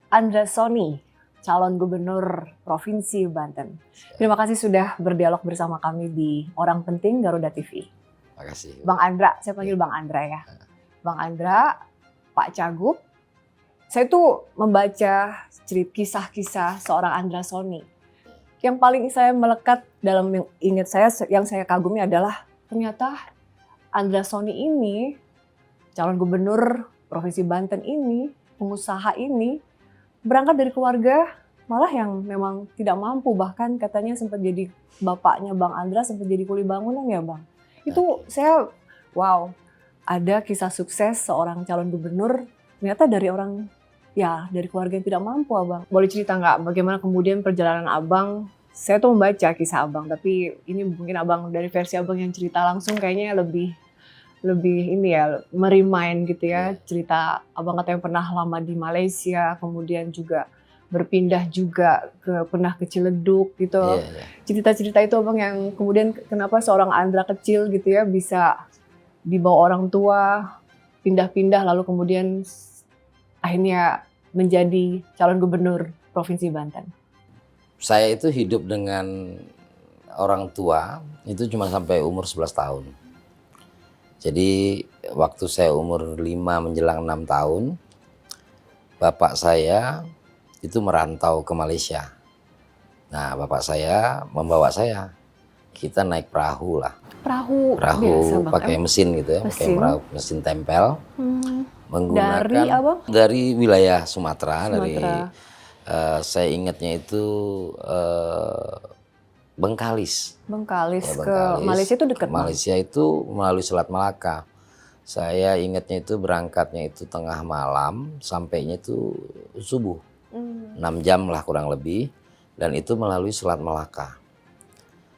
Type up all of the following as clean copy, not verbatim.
Andra Sony, calon gubernur Provinsi Banten. Terima kasih sudah berdialog bersama kami di Orang Penting Garuda TV. Terima kasih. Bang Andra, saya panggil Bang Andra ya. Bang Andra, Pak Cagup, saya tuh membaca kisah-kisah seorang Andra Sony. Yang paling saya melekat dalam yang ingat saya, yang saya kagumi adalah ternyata Andra Sony ini, calon gubernur Provinsi Banten ini, pengusaha ini, berangkat dari keluarga malah yang memang tidak mampu, bahkan katanya sempat jadi bapaknya Bang Andra sempat jadi kuli bangunan ya Bang. Itu saya wow, ada kisah sukses seorang calon gubernur ternyata dari orang ya dari keluarga yang tidak mampu Abang. Boleh cerita nggak bagaimana kemudian perjalanan Abang? Saya tuh membaca kisah Abang, tapi ini mungkin Abang dari versi Abang yang cerita langsung kayaknya lebih ini ya, merimain gitu ya, cerita Abang katanya pernah lama di Malaysia, kemudian juga berpindah juga pernah ke Ciledug gitu. Cerita-cerita itu Abang yang kemudian kenapa seorang Andra kecil gitu ya bisa dibawa orang tua, pindah-pindah lalu kemudian akhirnya menjadi calon gubernur Provinsi Banten. Saya itu hidup dengan orang tua itu cuma sampai umur 11 tahun. Jadi waktu saya umur 5 menjelang 6 tahun, bapak saya itu merantau ke Malaysia. Nah, bapak saya membawa saya. Kita naik perahu lah. Perahu biasa, pakai mesin gitu ya, pakai perahu mesin tempel. Menggunakan dari wilayah Sumatera. Dari saya ingatnya itu Bengkalis. Ya, ke Malaysia itu dekat. Malaysia itu melalui Selat Malaka. Saya ingatnya itu berangkatnya itu tengah malam, sampainya itu subuh. 6 jam lah kurang lebih, dan itu melalui Selat Malaka.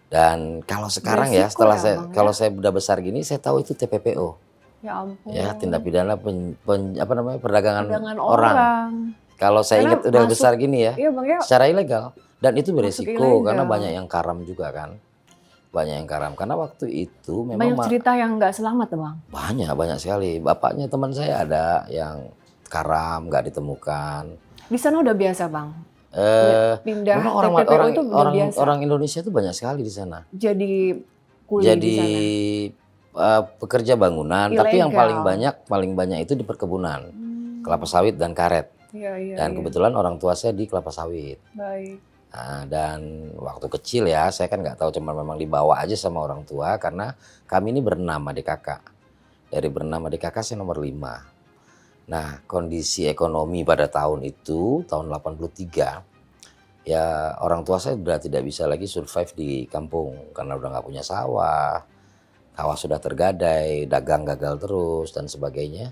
Dan kalau sekarang ya, setelah kalau saya udah besar gini, saya tahu itu TPPO. Ya ampun. Ya, tindak pidana perdagangan orang. Kalau saya ingat udah besar gini ya, Bang, ya, secara ilegal. Dan itu beresiko karena banyak yang karam juga kan. Banyak yang karam. Karena waktu itu memang banyak cerita yang nggak selamat Bang. Banyak sekali. Bapaknya teman saya ada yang karam, nggak ditemukan. Di sana udah biasa Bang? Pindah TPPO itu udah biasa? Orang Indonesia itu banyak sekali di sana. Jadi kuli di sana? Pekerja bangunan, ilegal. Tapi yang paling banyak itu di perkebunan. Kelapa sawit dan karet. Dan kebetulan orang tua saya di kelapa sawit. Baik. Nah, dan waktu kecil ya, saya kan nggak tahu, cuma memang dibawa aja sama orang tua karena kami ini berenam adik kakak. Dari berenam adik kakak saya nomor 5. Nah, kondisi ekonomi pada tahun itu, tahun 83, ya orang tua saya sudah tidak bisa lagi survive di kampung karena udah nggak punya sawah, sawah sudah tergadai, dagang gagal terus dan sebagainya.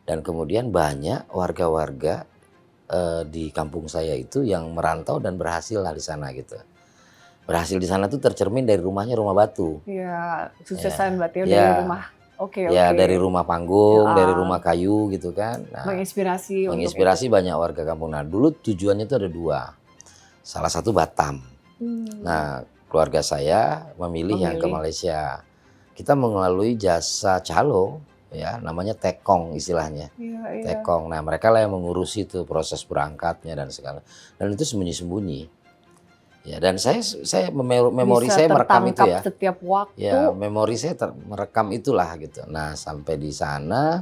Dan kemudian banyak warga-warga di kampung saya itu yang merantau dan berhasil lah di sana gitu. Berhasil di sana tuh tercermin dari rumahnya rumah batu. Iya, suksesan berarti ya, dari rumah. Oke. Dari rumah panggung, dari rumah kayu gitu kan. Nah, menginspirasi banyak warga kampung. Nah, dulu tujuannya itu ada 2. Salah satu Batam. Nah, keluarga saya memilih yang ke Malaysia. Kita melalui jasa calo. Ya, namanya tekong istilahnya. Tekong. Nah, mereka lah yang mengurusi itu proses berangkatnya dan segala. Dan itu sembunyi-sembunyi. Ya, dan saya memori saya merekam itu ya. Setiap waktu. Ya, memori saya merekam itulah gitu. Nah, sampai di sana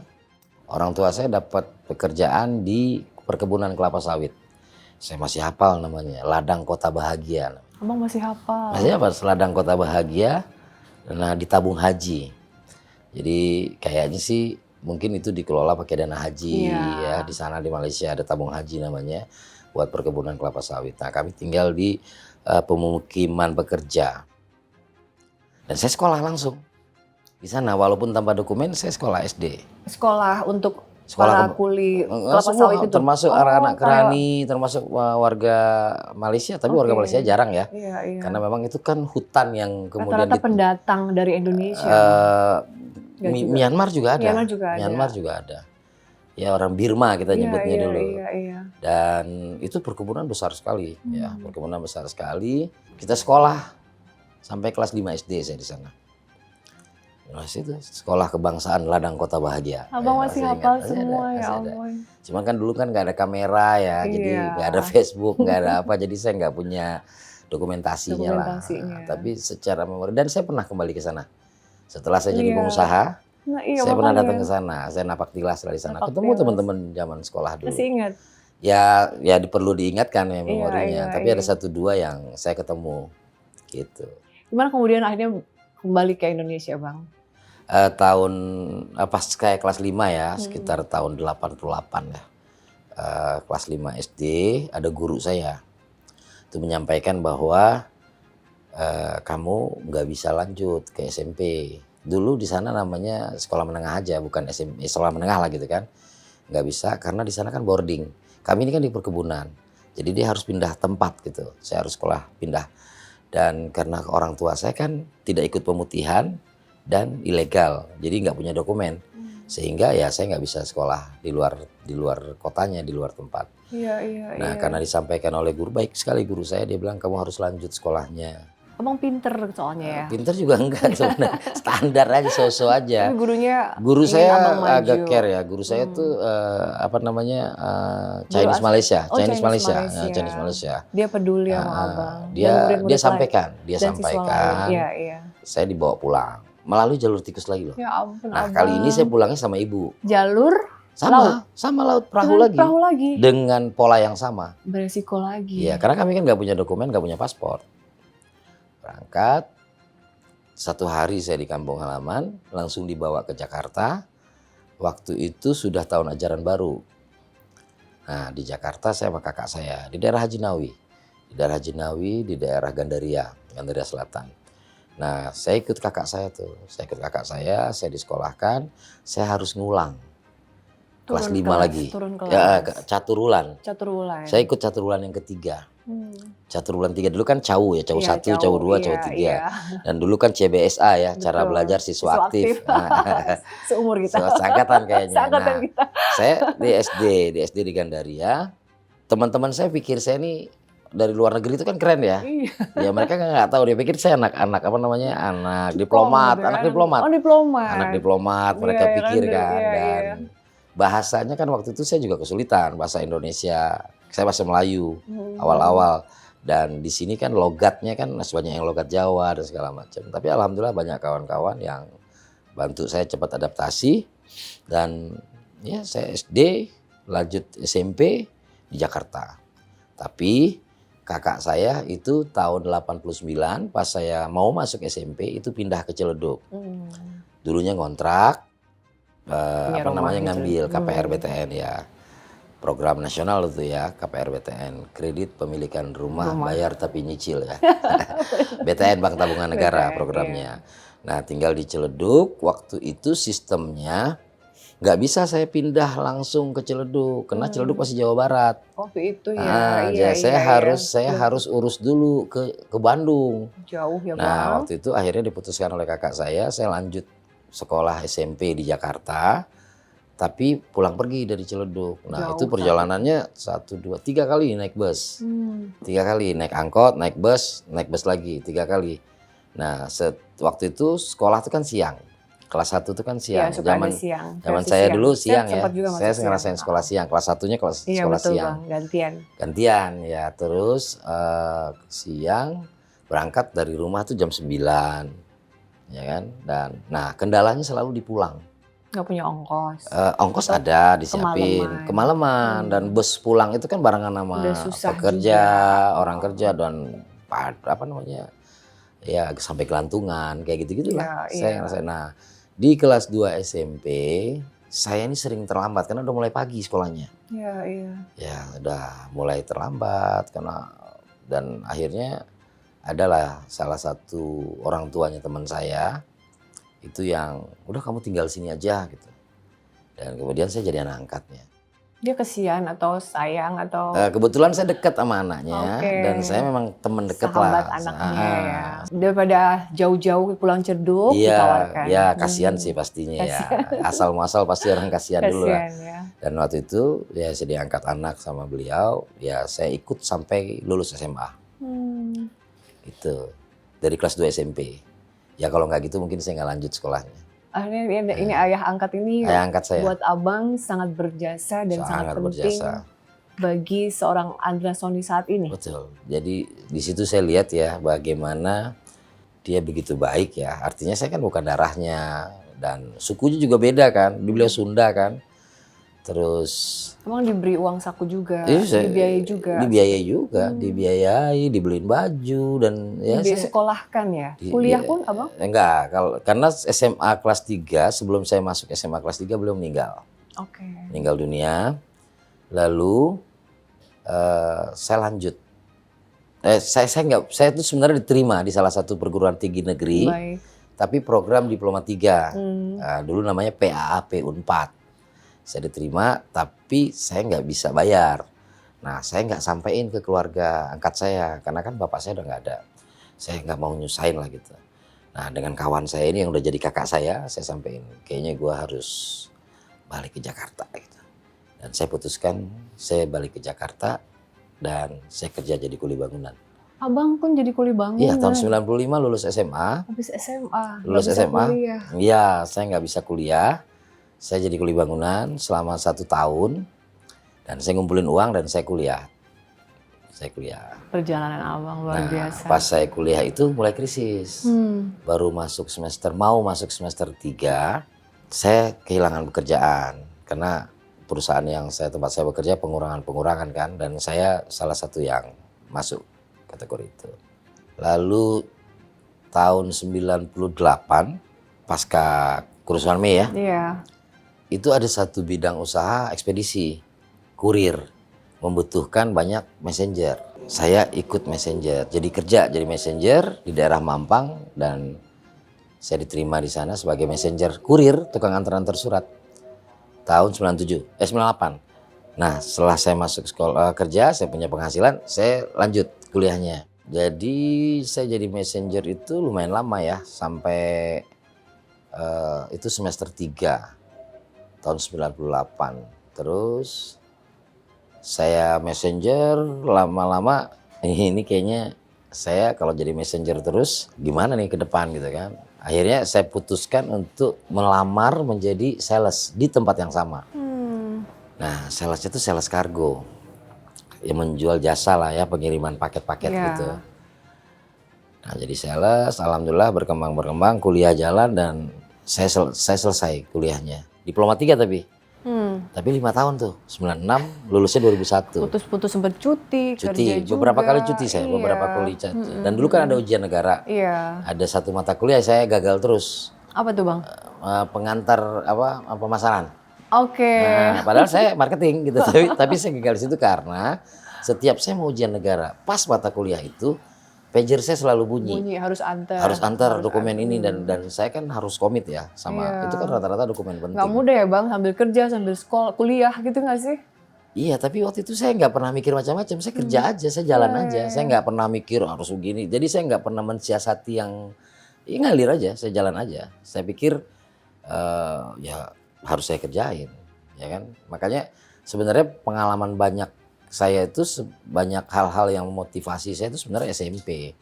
orang tua saya dapat pekerjaan di perkebunan kelapa sawit. Saya masih hafal namanya, Ladang Kota Bahagia. Abang masih hafal? Masih hafal, Ladang Kota Bahagia. Nah, di tabung haji. Jadi kayaknya sih mungkin itu dikelola pakai dana haji ya, di sana di Malaysia ada tabung haji namanya buat perkebunan kelapa sawit. Nah, kami tinggal di pemukiman pekerja. Dan saya sekolah langsung di sana walaupun tanpa dokumen. Saya sekolah SD. Sekolah untuk para kuli kelapa sawit itu, termasuk anak-anak kerani, termasuk warga Malaysia, tapi warga Malaysia jarang ya. Karena memang itu kan hutan yang kemudian rata-rata pendatang dari Indonesia. Myanmar juga ada. Myanmar juga ada. Ya, orang Birma kita nyebutnya dulu. Dan itu perkebunan besar sekali ya, perkebunan besar sekali. Kita sekolah sampai kelas 5 SD saya di sana. Nah, situ Sekolah Kebangsaan Ladang Kota Bahagia. Abang masih hafal ingat. semua ya Masih ada. ampun. Cuman kan dulu kan nggak ada kamera ya, jadi Iya. nggak ada Facebook, nggak ada apa, jadi saya nggak punya dokumentasinya lah. Dokumentasinya. Tapi secara memori, dan saya pernah kembali ke sana. Setelah saya jadi Iya. pengusaha, Nah iya saya pernah makanya. datang ke sana. Saya napak tilas lah di sana, Napak ketemu tilas. teman-teman zaman sekolah dulu. Masih ingat? Ya perlu diingatkan ya memorinya. Iya, Tapi iya. ada 1-2 yang saya ketemu, gitu. Gimana kemudian akhirnya kembali ke Indonesia, Bang? Tahun pas kayak kelas 5 ya, sekitar tahun 88 ya. Kelas 5 SD, ada guru saya itu menyampaikan bahwa kamu nggak bisa lanjut ke SMP. Dulu di sana namanya sekolah menengah aja, bukan SMP, sekolah menengah lah gitu kan. Nggak bisa karena di sana kan boarding. Kami ini kan di perkebunan, jadi dia harus pindah tempat gitu. Saya harus sekolah pindah. Dan karena orang tua saya kan tidak ikut pemutihan dan ilegal, jadi nggak punya dokumen, sehingga ya saya nggak bisa sekolah di luar kotanya, di luar tempat. Iya. Nah karena disampaikan oleh guru, baik sekali guru saya, dia bilang kamu harus lanjut sekolahnya. Abang pinter soalnya ya. Pinter juga enggak sebenarnya, standar aja, so-so aja. Tapi gurunya Guru ingin saya abang maju. agak care ya, guru saya tuh Chinese asli- Malaysia, oh, Chinese Chinese Malaysia, Malaysia. Chinese Malaysia. Dia peduli sama Ah, abang. Dan dia murid-murid sampaikan, lain dan siswa lain. Iya. saya dibawa pulang melalui jalur tikus lagi loh. Ya ampun Nah abang. kali ini saya pulangnya sama ibu, jalur laut. sama laut perahu Dengan lagi, perahu lagi. dengan pola yang sama. Beresiko lagi. Iya, karena kami kan nggak punya dokumen, nggak punya paspor. Berangkat, 1 hari saya di kampung halaman, langsung dibawa ke Jakarta. Waktu itu sudah tahun ajaran baru. Nah di Jakarta saya sama kakak saya, di daerah Haji Nawi. Di daerah Haji Nawi, di daerah Gandaria Selatan. Nah saya ikut kakak saya tuh, saya disekolahkan, saya harus ngulang. Kelas 5 lagi. Turun kelas. Ya, catur ulan. Saya ikut catur ulan yang ketiga. Catur ulan 3 dulu kan CAU ya, CAU 1, CAU 2, CAU 3. Iya. Dan dulu kan CBSA ya, cara Betul. belajar siswa aktif. Seumur kita. Seangkatan kayaknya. Seangkatan Nah, kita. saya di SD di Gandaria. Teman-teman saya pikir saya ini dari luar negeri itu kan keren ya. Iya. Ya mereka nggak tahu, dia pikir saya anak diplomat, Gitu kan. anak diplomat. Oh diplomat. Anak diplomat, mereka Iya, pikir kan, kan. iya, Dan iya. bahasanya kan waktu itu saya juga kesulitan, bahasa Indonesia. Saya bahasa Melayu awal-awal. Dan di sini kan logatnya kan banyak yang logat Jawa dan segala macam. Tapi alhamdulillah banyak kawan-kawan yang bantu saya cepat adaptasi. Dan ya saya SD, lanjut SMP di Jakarta. Tapi kakak saya itu tahun 89 pas saya mau masuk SMP itu pindah ke Ciledug. Dulunya ngontrak, ngambil KPR BTN ya. Program nasional itu ya, KPR BTN, kredit pemilikan rumah. Bayar tapi nyicil ya. BTN, Bank Tabungan Negara BTN, programnya. Nah tinggal di Ciledug, waktu itu sistemnya nggak bisa saya pindah langsung ke Ciledug, karena Ciledug masih Jawa Barat. Waktu itu ya. Saya harus urus dulu ke Bandung. Jauh ya Bang. Nah waktu itu akhirnya diputuskan oleh kakak saya lanjut sekolah SMP di Jakarta. Tapi pulang pergi dari Ciledug. Nah Jauh, itu perjalanannya 1, 2, 3 kali naik bus. 3 kali naik angkot, naik bus lagi 3 kali. Nah waktu itu sekolah itu kan siang. Kelas 1 itu kan siang. Ya, suka ada siang. Zaman saya dulu siang ya. Sempat juga masuk Saya siang. ngerasain sekolah siang. Kelas 1-nya Iya sekolah betul siang. Bang, Gantian ya. Terus siang berangkat dari rumah tuh jam 9. Ya kan? Dan nah kendalanya selalu di pulang. Nggak punya ongkos. Ongkos ada disiapin, kemalaman. Dan bus pulang itu kan barengan sama pekerja, orang kerja dan ya sampai kelantungan kayak gitu lah. Saya ngerasain. Nah di kelas 2 SMP saya ini sering terlambat karena udah mulai pagi sekolahnya. Iya. Ya udah mulai terlambat dan akhirnya adalah salah satu orang tuanya teman saya itu yang udah kamu tinggal sini aja gitu. Dan kemudian saya jadi anak angkatnya. Dia kesian atau sayang atau? Kebetulan saya dekat sama anaknya dan saya memang teman dekat lah. Sahabat anaknya ya. Daripada jauh-jauh pulang Ciledug ditawarkan. Iya kasihan sih pastinya ya. Asal muasal pasti orang kasihan dulu lah. Ya. Dan waktu itu ya saya diangkat anak sama beliau. Ya saya ikut sampai lulus SMA. Itu dari kelas 2 SMP. Ya kalau nggak gitu mungkin saya nggak lanjut sekolahnya. Ini ayah angkat ini Ayah angkat saya buat abang sangat berjasa dan sangat sangat penting berjasa. bagi seorang Andra Sony saat ini. Betul. Jadi di situ saya lihat ya bagaimana dia begitu baik ya. Artinya saya kan bukan darahnya dan sukunya juga beda kan. Beliau Sunda kan. Terus Emang diberi uang saku juga, dibiayai dibiayai juga. juga, dibiayai, dibeliin baju dan ya Dibiayai saya sekolahkan ya. Kuliah pun abang? enggak, karena SMA kelas 3 sebelum saya masuk SMA kelas 3 beliau meninggal. Oke. Meninggal dunia. Lalu saya lanjut. Saya itu sebenarnya diterima di salah satu perguruan tinggi negeri, Baik. tapi program Diploma 3. Hmm. Dulu namanya PAAP Unpad. Saya diterima, tapi saya nggak bisa bayar. Nah, saya nggak sampein ke keluarga angkat saya, karena kan bapak saya udah nggak ada. Saya nggak mau nyusahin lah gitu. Nah, dengan kawan saya ini yang udah jadi kakak saya sampein, kayaknya gue harus balik ke Jakarta gitu. Dan saya putuskan, saya balik ke Jakarta dan saya kerja jadi kuli bangunan. Abang pun jadi kuli bangunan. Iya, tahun 95 lulus SMA. Habis SMA. Lulus nggak bisa SMA. kuliah. Iya, saya nggak bisa kuliah. Saya jadi kuli bangunan selama 1 tahun dan saya ngumpulin uang dan saya kuliah. Perjalanan abang luar biasa. Pas saya kuliah itu mulai krisis. Baru mau masuk semester 3, saya kehilangan pekerjaan karena perusahaan tempat saya bekerja pengurangan kan, dan saya salah satu yang masuk kategori itu. Lalu tahun 98 pasca kerusuhan Mei ya. Iya. Itu ada satu bidang usaha ekspedisi, kurir, membutuhkan banyak messenger. Saya ikut messenger, jadi messenger di daerah Mampang dan saya diterima di sana sebagai messenger kurir, tukang antar surat. Tahun 98. Nah, setelah saya masuk sekolah kerja, saya punya penghasilan, saya lanjut kuliahnya. Jadi saya jadi messenger itu lumayan lama ya, sampai itu semester 3. Tahun 98. Terus saya messenger lama-lama ini kayaknya saya kalau jadi messenger terus gimana nih ke depan gitu kan. Akhirnya saya putuskan untuk melamar menjadi sales di tempat yang sama. Nah, salesnya itu sales kargo. Yang menjual jasa lah ya, pengiriman paket-paket gitu. Nah, jadi sales, alhamdulillah berkembang, kuliah jalan dan saya selesai kuliahnya. Diploma 3 tapi 5 tahun tuh, 96 lulusnya 2001. Putus-putus sempat cuti, kerja juga. Beberapa kali cuti saya, beberapa kali cuti. Dan dulu kan ada ujian negara. Iya. Ada satu mata kuliah saya gagal terus. Apa tuh bang? Pengantar pemasaran. Oke. Nah, padahal saya marketing gitu, tapi saya gagal di situ karena setiap saya mau ujian negara, pas mata kuliah itu pager saya selalu bunyi. Harus antar dokumen ini dan saya kan harus komit ya sama itu kan rata-rata dokumen penting. Nggak mudah ya bang, sambil kerja sambil sekolah kuliah gitu nggak sih? Iya, tapi waktu itu saya nggak pernah mikir macam-macam, saya kerja aja, saya jalan aja, saya nggak pernah mikir harus begini. Jadi saya nggak pernah mensiasati yang ngalir aja, saya jalan aja. Saya pikir ya harus saya kerjain, ya kan. Makanya sebenarnya pengalaman banyak saya itu banyak hal-hal yang memotivasi saya itu sebenarnya SMP.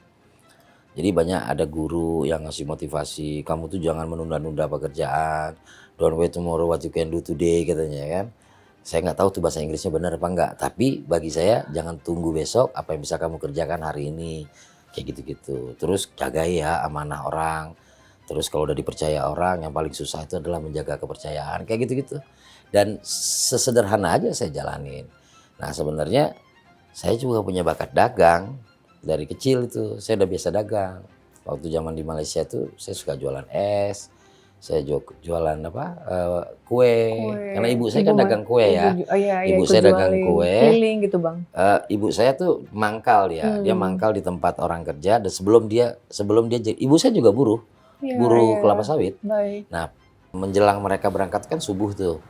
Jadi banyak ada guru yang ngasih motivasi, kamu tuh jangan menunda-nunda pekerjaan, don't wait tomorrow what you can do today katanya kan. Saya nggak tahu tuh bahasa Inggrisnya benar apa enggak, tapi bagi saya jangan tunggu besok apa yang bisa kamu kerjakan hari ini, kayak gitu-gitu. Terus jaga ya amanah orang, terus kalau udah dipercaya orang yang paling susah itu adalah menjaga kepercayaan, kayak gitu-gitu. Dan sesederhana aja saya jalanin. Nah sebenarnya saya juga punya bakat dagang dari kecil itu, saya udah biasa dagang. Waktu zaman di Malaysia tuh saya suka jualan es, saya jualan kue. Karena ibu saya kan dagang kue ya. Ibu saya dagang kue. Keliling gitu bang. Ibu saya tuh mangkal ya, dia mangkal di tempat orang kerja. Dan sebelum dia jadi, ibu saya juga buruh kelapa sawit. Baik. Nah menjelang mereka berangkat kan subuh tuh.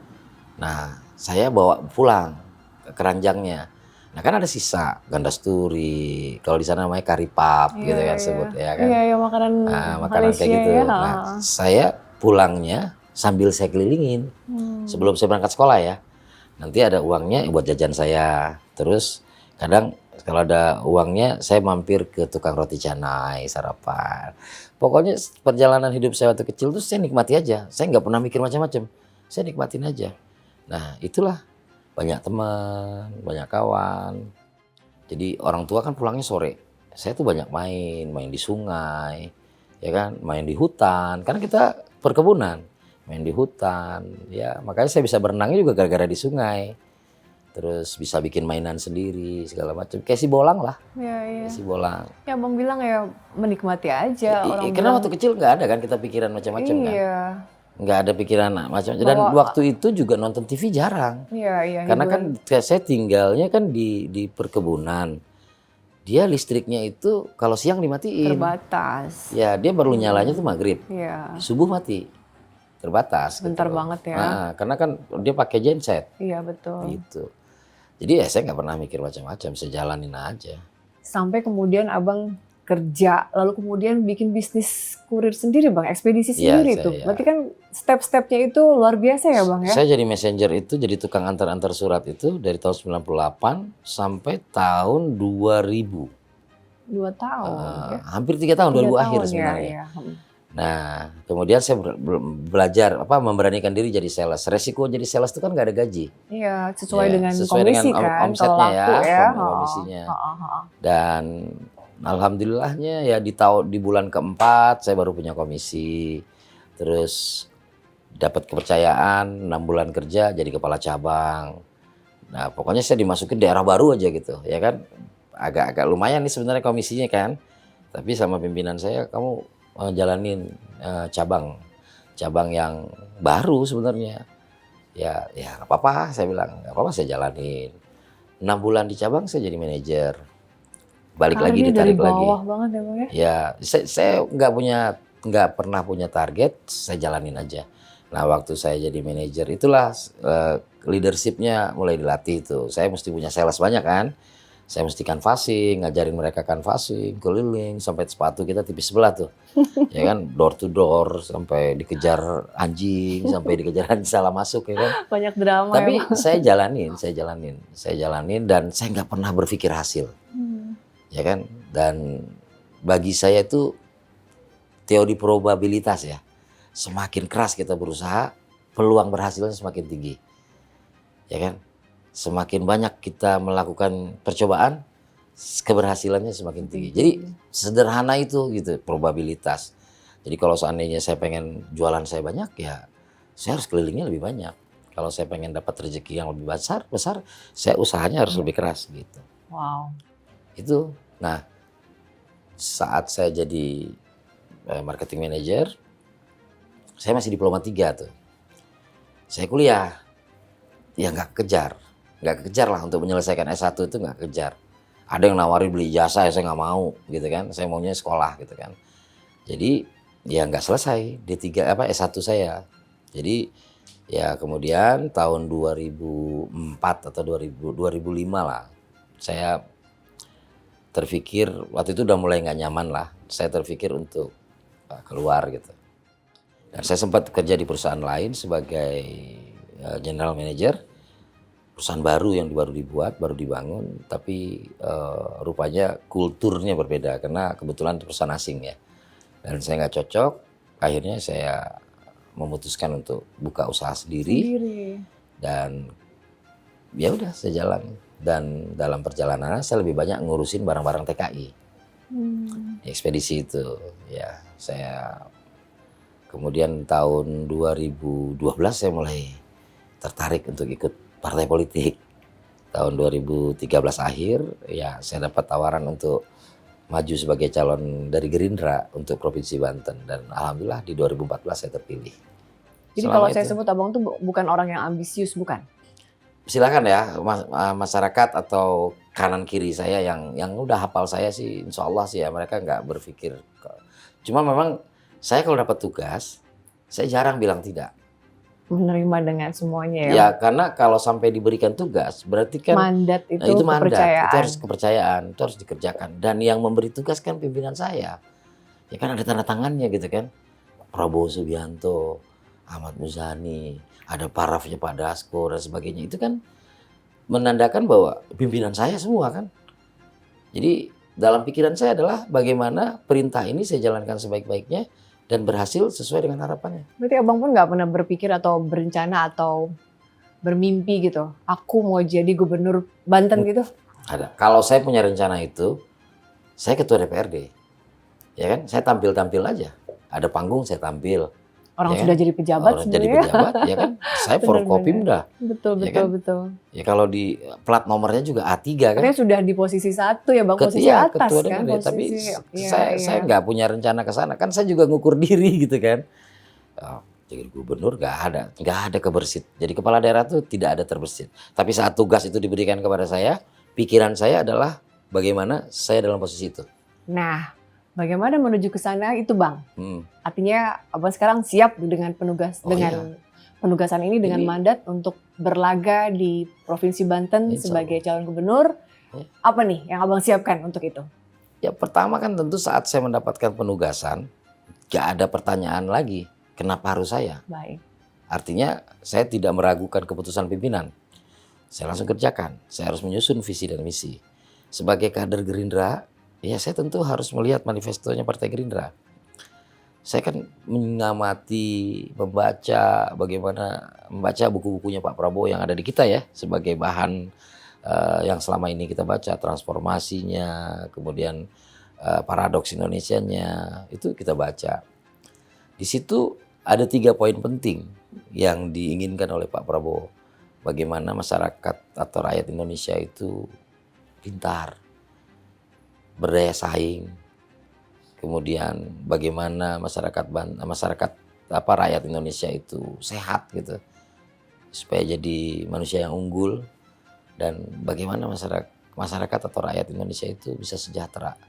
Nah saya bawa pulang keranjangnya. Nah kan ada sisa gandasturi, kalau di sana namanya karipap gitu kan sebut ya kan. Iya makanan makanan kayak gitu. Ya. Nah saya pulangnya sambil saya kelilingin sebelum saya berangkat sekolah ya. Nanti ada uangnya buat jajan saya. Terus kadang kalau ada uangnya saya mampir ke tukang roti canai sarapan. Pokoknya perjalanan hidup saya waktu kecil tuh saya nikmati aja. Saya nggak pernah mikir macam-macam. Saya nikmatin aja. Nah itulah banyak teman, banyak kawan. Jadi orang tua kan pulangnya sore. Saya tuh banyak main di sungai, ya kan, main di hutan. Karena kita perkebunan, main di hutan. Ya makanya saya bisa berenangnya juga gara-gara di sungai. Terus bisa bikin mainan sendiri segala macam. Kayak si bolang lah, Iya, iya. kayak si bolang. Ya abang bilang ya menikmati aja. Orang Karena bilang, waktu kecil nggak ada kan kita pikiran macam-macam kan. iya, Nggak ada pikiran macam-macam. Dan Bahwa- waktu itu juga nonton TV jarang. iya. Karena hiburan. kan saya tinggalnya kan di perkebunan. Dia listriknya itu kalau siang dimatiin. Terbatas. Ya dia baru nyalanya tuh maghrib. Iya, Subuh mati. Terbatas. bentar gitu. banget ya. Nah, karena kan dia pakai genset Iya betul. gitu. Jadi ya saya nggak pernah mikir macam-macam. Saya jalanin aja. Sampai kemudian abang kerja, lalu kemudian bikin bisnis kurir sendiri bang, ekspedisi Iya, sendiri saya- tuh. iya. Berarti kan step-stepnya itu luar biasa ya bang ya? Saya jadi messenger itu, jadi tukang antar-antar surat itu dari tahun 98 sampai tahun 2000. 2 tahun ya. Hampir 3 tahun, 2000 3 akhir tahun, sebenarnya. Ya. Nah, kemudian saya belajar memberanikan diri jadi sales. Resiko jadi sales itu kan nggak ada gaji. Iya, sesuai Ya, dengan sesuai komisi dengan kan, omsetnya kalau laku ya. komisinya. Ha. Dan alhamdulillahnya ya di bulan keempat saya baru punya komisi. Terus dapat kepercayaan 6 bulan kerja jadi kepala cabang. Nah, pokoknya saya dimasukin daerah baru aja gitu, ya kan. Agak-agak lumayan nih sebenarnya komisinya kan. Tapi sama pimpinan saya, kamu jalanin cabang yang baru sebenarnya. Ya nggak apa-apa, saya bilang nggak apa-apa, saya jalanin. 6 bulan di cabang saya jadi manajer. Balik lagi Karirnya dari ditarik lagi. bawah banget ya bang ya. Ya, saya nggak pernah punya target, saya jalanin aja. Nah, waktu saya jadi manajer itulah leadershipnya mulai dilatih itu. Saya mesti punya sales banyak kan. Saya mesti canvassing, ngajarin mereka canvassing, keliling sampai sepatu kita tipis sebelah tuh. Ya kan, door to door sampai dikejar anjing, sampai dikejar anjing salah masuk ya kan. Banyak drama Tapi ya bang. saya jalanin dan saya nggak pernah berpikir hasil. Ya kan, dan bagi saya itu teori probabilitas ya. Semakin keras kita berusaha, peluang berhasilnya semakin tinggi. Ya kan? Semakin banyak kita melakukan percobaan, keberhasilannya semakin tinggi. Jadi sederhana itu gitu probabilitas. Jadi kalau seandainya saya pengen jualan saya banyak ya saya harus kelilingnya lebih banyak. Kalau saya pengen dapat rezeki yang lebih besar, saya usahanya harus lebih keras gitu. Wow. Itu. Nah, saat saya jadi marketing manager, saya masih diploma 3 tuh. Saya kuliah, ya nggak kejar lah untuk menyelesaikan S1 itu nggak kejar. Ada yang nawarin beli ijazah ya saya nggak mau gitu kan, saya maunya sekolah gitu kan. Jadi ya nggak selesai D3 S1 saya. Jadi ya kemudian tahun 2004 atau 2005 lah, saya terpikir waktu itu udah mulai nggak nyaman lah. Saya terpikir untuk keluar gitu. Dan saya sempat kerja di perusahaan lain sebagai general manager. Perusahaan baru yang baru dibangun, tapi rupanya kulturnya berbeda karena kebetulan itu perusahaan asing ya. Dan saya nggak cocok, akhirnya saya memutuskan untuk buka usaha sendiri. Dan ya udah saya jalan. Dan dalam perjalanan saya lebih banyak ngurusin barang-barang TKI. Di ekspedisi itu ya saya kemudian tahun 2012 saya mulai tertarik untuk ikut partai politik. Tahun 2013 akhir ya saya dapat tawaran untuk maju sebagai calon dari Gerindra untuk Provinsi Banten dan alhamdulillah di 2014 saya terpilih. Jadi kalau saya sebut abang tuh bukan orang yang ambisius, bukan? Silakan ya masyarakat atau kanan kiri saya yang udah hafal saya sih insya Allah sih ya mereka nggak berpikir. Cuma memang saya kalau dapat tugas saya jarang bilang tidak. Menerima dengan semuanya ya. Ya karena kalau sampai diberikan tugas berarti kan mandat itu, itu mandat, kepercayaan. itu harus kepercayaan, itu harus dikerjakan. Dan yang memberi tugas kan pimpinan saya. Ya kan ada tanda tangannya gitu kan. Prabowo Subianto, Ahmad Muzani, ada parafnya Pak Dasko dan sebagainya. Itu kan menandakan bahwa pimpinan saya semua kan. Jadi dalam pikiran saya adalah bagaimana perintah ini saya jalankan sebaik-baiknya dan berhasil sesuai dengan harapannya. Berarti abang pun nggak pernah berpikir atau berencana atau bermimpi gitu, aku mau jadi gubernur Banten gitu? Ada. Kalau saya punya rencana itu, saya ketua DPRD. Ya kan, saya tampil-tampil aja. Ada panggung saya tampil. Orang Ya sudah kan? jadi pejabat Orang jadi sebenarnya. pejabat, ya kan? Saya Benar-benar. Forkopimda. Betul, Ya betul, kan? betul. Ya kalau di plat nomornya juga A3 kan? Artinya sudah di posisi 1 ya bang, posisi Iya, atas ketua kan? DPRD. Tapi Iya, saya iya. nggak punya rencana ke sana. Kan saya juga ngukur diri gitu kan. Oh, jadi gubernur nggak ada kebersit. Jadi kepala daerah tuh tidak ada terbersit. Tapi saat tugas itu diberikan kepada saya, pikiran saya adalah bagaimana saya dalam posisi itu. Nah, bagaimana menuju ke sana itu bang? Hmm. Artinya abang sekarang siap dengan Oh, dengan penugasan ini dengan Ini- mandat untuk berlaga di Provinsi Banten Insya sebagai calon gubernur. Ya. Apa nih yang abang siapkan untuk itu? Ya pertama kan tentu saat saya mendapatkan penugasan, gak ada pertanyaan lagi, kenapa harus saya? Baik. Artinya saya tidak meragukan keputusan pimpinan. Saya langsung kerjakan, saya harus menyusun visi dan misi. Sebagai kader Gerindra, ya saya tentu harus melihat manifestonya Partai Gerindra. Saya kan mengamati, membaca buku-bukunya Pak Prabowo yang ada di kita ya, sebagai bahan yang selama ini kita baca, transformasinya, kemudian paradoks Indonesianya, itu kita baca. Di situ ada 3 poin penting yang diinginkan oleh Pak Prabowo. Bagaimana masyarakat atau rakyat Indonesia itu pintar, berdaya saing, kemudian bagaimana rakyat Indonesia itu sehat gitu, supaya jadi manusia yang unggul, dan bagaimana masyarakat atau rakyat Indonesia itu bisa sejahtera.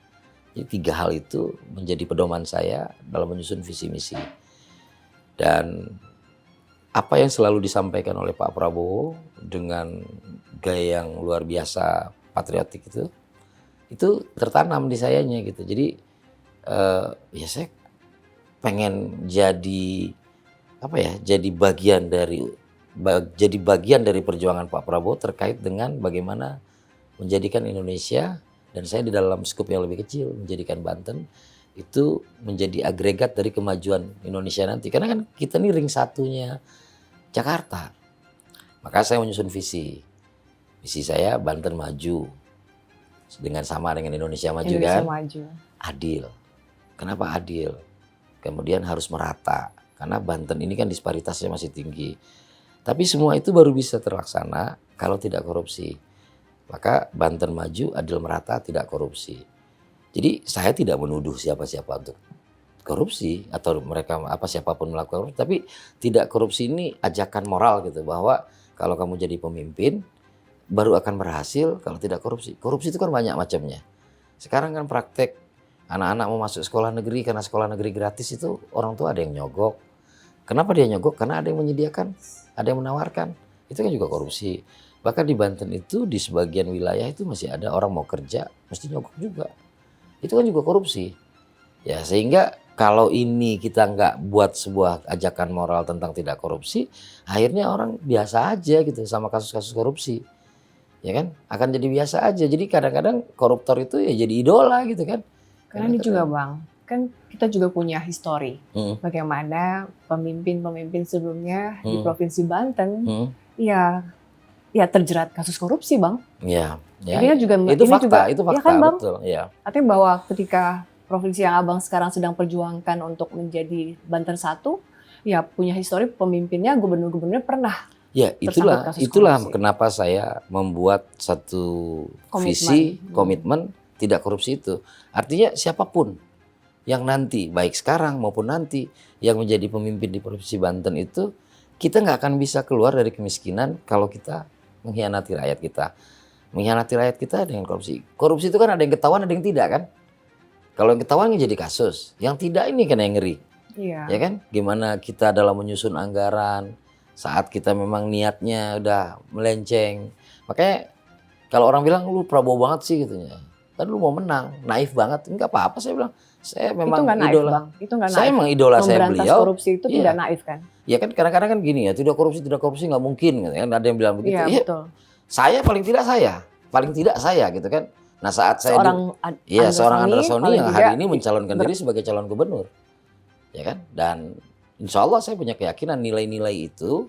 Jadi 3 hal itu menjadi pedoman saya dalam menyusun visi misi. Dan apa yang selalu disampaikan oleh Pak Prabowo dengan gaya yang luar biasa patriotik itu tertanam di sayanya gitu. Jadi ya saya pengen jadi bagian dari perjuangan Pak Prabowo terkait dengan bagaimana menjadikan Indonesia, dan saya di dalam skup yang lebih kecil menjadikan Banten itu menjadi agregat dari kemajuan Indonesia nanti. Karena kan kita nih ring satunya Jakarta. Maka saya menyusun visi. Visi saya Banten maju dengan sama dengan Indonesia maju. Indonesia kan? maju. Adil. Kenapa adil? Kemudian harus merata. Karena Banten ini kan disparitasnya masih tinggi. Tapi semua itu baru bisa terlaksana kalau tidak korupsi. Maka Banten maju, adil merata, tidak korupsi. Jadi saya tidak menuduh siapa-siapa untuk korupsi atau siapapun melakukan korupsi, tapi tidak korupsi ini ajakan moral gitu, bahwa kalau kamu jadi pemimpin baru akan berhasil kalau tidak korupsi. Korupsi itu kan banyak macamnya. Sekarang kan praktek anak-anak mau masuk sekolah negeri, karena sekolah negeri gratis itu orang tua ada yang nyogok. Kenapa dia nyogok? Karena ada yang menyediakan, ada yang menawarkan. Itu kan juga korupsi. Bahkan di Banten itu di sebagian wilayah itu masih ada orang mau kerja mesti nyogok juga. Itu kan juga korupsi. Ya, sehingga kalau ini kita nggak buat sebuah ajakan moral tentang tidak korupsi, akhirnya orang biasa aja gitu sama kasus-kasus korupsi. Ya kan? Akan jadi biasa aja. Jadi kadang-kadang koruptor itu ya jadi idola gitu kan. Karena ini juga bang, kan kita juga punya histori. Bagaimana pemimpin-pemimpin sebelumnya di Provinsi Banten, ya terjerat kasus korupsi bang. Iya. Ya, itu fakta, ya kan, bang? Betul. Ya. Artinya bahwa ketika provinsi yang abang sekarang sedang perjuangkan untuk menjadi Banten 1, ya punya histori pemimpinnya, gubernur-gubernurnya pernah. Ya, itulah kenapa saya membuat satu visi, komitmen tidak korupsi itu. Artinya siapapun yang nanti, baik sekarang maupun nanti, yang menjadi pemimpin di Provinsi Banten itu, kita nggak akan bisa keluar dari kemiskinan kalau kita mengkhianati rakyat kita. Mengkhianati rakyat kita dengan korupsi. Korupsi itu kan ada yang ketahuan, ada yang tidak kan. Kalau yang ketahuan jadi kasus, yang tidak ini kan yang ngeri. Iya. Ya kan? Gimana kita dalam menyusun anggaran, saat kita memang niatnya udah melenceng. Makanya kalau orang bilang lu Prabowo banget sih gitu ya. Kan lu mau menang, naif banget. Enggak apa-apa saya bilang. Saya memang itu naif, idola. Bang. Itu nggak naif. Saya memang idola saya beliau. Memberantas korupsi itu tidak naif kan? Ya kan kadang-kadang kan gini ya, tidak korupsi nggak mungkin gitu kan. Ada yang bilang begitu. Iya, betul. Paling tidak saya gitu kan. Nah saat saya seorang iya, Andra seorang Andra Soni, Soni paling yang tidak hari ini mencalonkan diri sebagai calon gubernur, ya kan? Dan insya Allah saya punya keyakinan nilai-nilai itu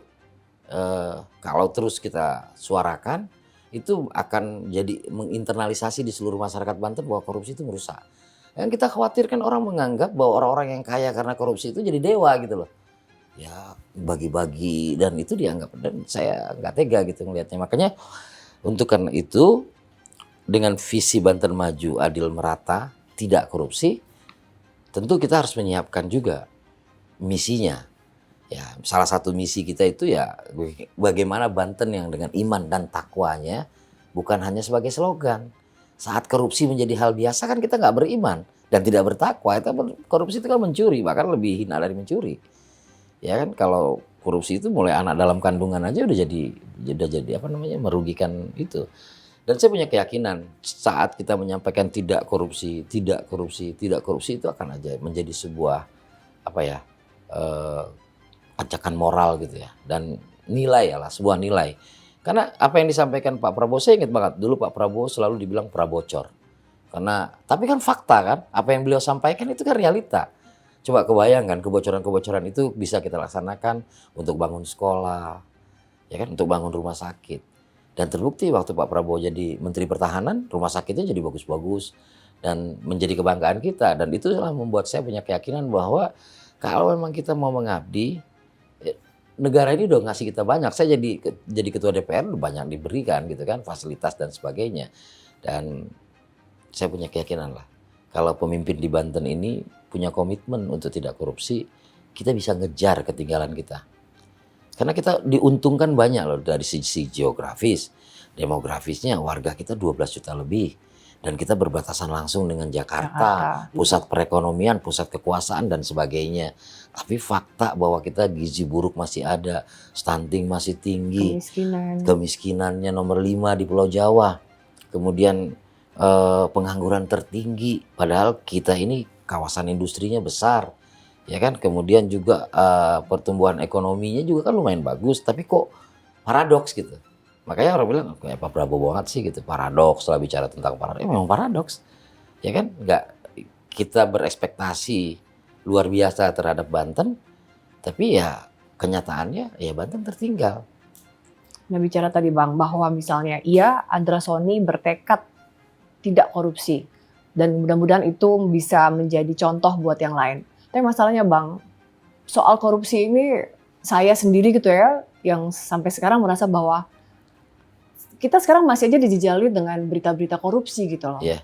kalau terus kita suarakan itu akan jadi menginternalisasi di seluruh masyarakat Banten bahwa korupsi itu merusak. Yang kita khawatirkan orang menganggap bahwa orang-orang yang kaya karena korupsi itu jadi dewa gitu loh. Ya bagi-bagi dan itu dianggap, dan saya nggak tega gitu ngelihatnya. Makanya untuk karena itu dengan visi Banten maju, adil, merata, tidak korupsi, tentu kita harus menyiapkan juga misinya. Ya, salah satu misi kita itu ya bagaimana Banten yang dengan iman dan takwanya bukan hanya sebagai slogan. Saat korupsi menjadi hal biasa kan kita nggak beriman dan tidak bertakwa. Itu korupsi itu kan mencuri, bahkan lebih hina dari mencuri. Ya kan kalau korupsi itu mulai anak dalam kandungan aja udah jadi apa namanya merugikan itu. Dan saya punya keyakinan saat kita menyampaikan tidak korupsi, tidak korupsi, tidak korupsi itu akan aja menjadi sebuah apa ya ajakan moral gitu ya, dan nilai ya lah, sebuah nilai. Karena apa yang disampaikan Pak Prabowo, saya ingat banget dulu Pak Prabowo selalu dibilang prabocor. Karena tapi kan fakta kan, apa yang beliau sampaikan itu kan realita. Coba kebayangkan kebocoran-kebocoran itu bisa kita laksanakan untuk bangun sekolah, ya kan, untuk bangun rumah sakit. Dan terbukti waktu Pak Prabowo jadi Menteri Pertahanan, rumah sakitnya jadi bagus-bagus dan menjadi kebanggaan kita. Dan itu telah membuat saya punya keyakinan bahwa kalau memang kita mau mengabdi, negara ini udah ngasih kita banyak. Saya jadi ketua DPR udah banyak diberikan gitu kan, fasilitas dan sebagainya. Dan saya punya keyakinan lah, kalau pemimpin di Banten ini punya komitmen untuk tidak korupsi, kita bisa ngejar ketinggalan kita. Karena kita diuntungkan banyak loh dari sisi geografis, demografisnya warga kita 12 juta lebih. Dan kita berbatasan langsung dengan Jakarta, pusat perekonomian, pusat kekuasaan dan sebagainya. Tapi fakta bahwa kita gizi buruk masih ada, stunting masih tinggi, kemiskinannya nomor 5 di Pulau Jawa. Kemudian pengangguran tertinggi, padahal kita ini kawasan industrinya besar. Ya kan, kemudian juga pertumbuhan ekonominya juga kan lumayan bagus, tapi kok paradoks gitu. Makanya orang bilang kayak Pak Prabowo banget sih gitu, paradoks lah bicara tentang paradoks. Memang paradoks, ya kan? Nggak, kita berekspektasi luar biasa terhadap Banten, tapi ya kenyataannya ya Banten tertinggal. Nah bicara tadi Bang, bahwa misalnya iya Andra Soni bertekad tidak korupsi dan mudah-mudahan itu bisa menjadi contoh buat yang lain. Tapi masalahnya Bang, soal korupsi ini saya sendiri gitu ya, yang sampai sekarang merasa bahwa kita sekarang masih aja dijejali dengan berita-berita korupsi gitu loh. Yeah.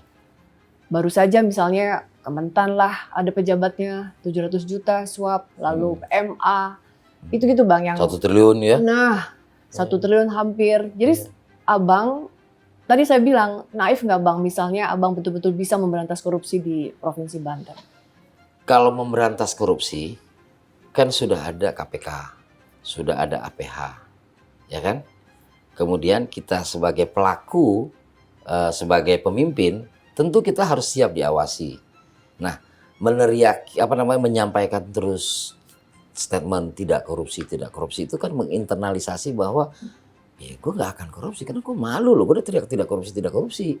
Baru saja misalnya Kementan lah ada pejabatnya 700 juta suap, lalu MA, itu gitu Bang yang 1 triliun ya. Nah, 1 triliun hampir. Jadi Abang, tadi saya bilang naif nggak Bang misalnya Abang betul-betul bisa memberantas korupsi di Provinsi Banten? Kalau memberantas korupsi kan sudah ada KPK, sudah ada APH, ya kan? Kemudian kita sebagai pelaku, sebagai pemimpin, tentu kita harus siap diawasi. Nah, menyampaikan terus statement tidak korupsi itu kan menginternalisasi bahwa ya gue nggak akan korupsi karena gue malu loh, gue udah tidak korupsi,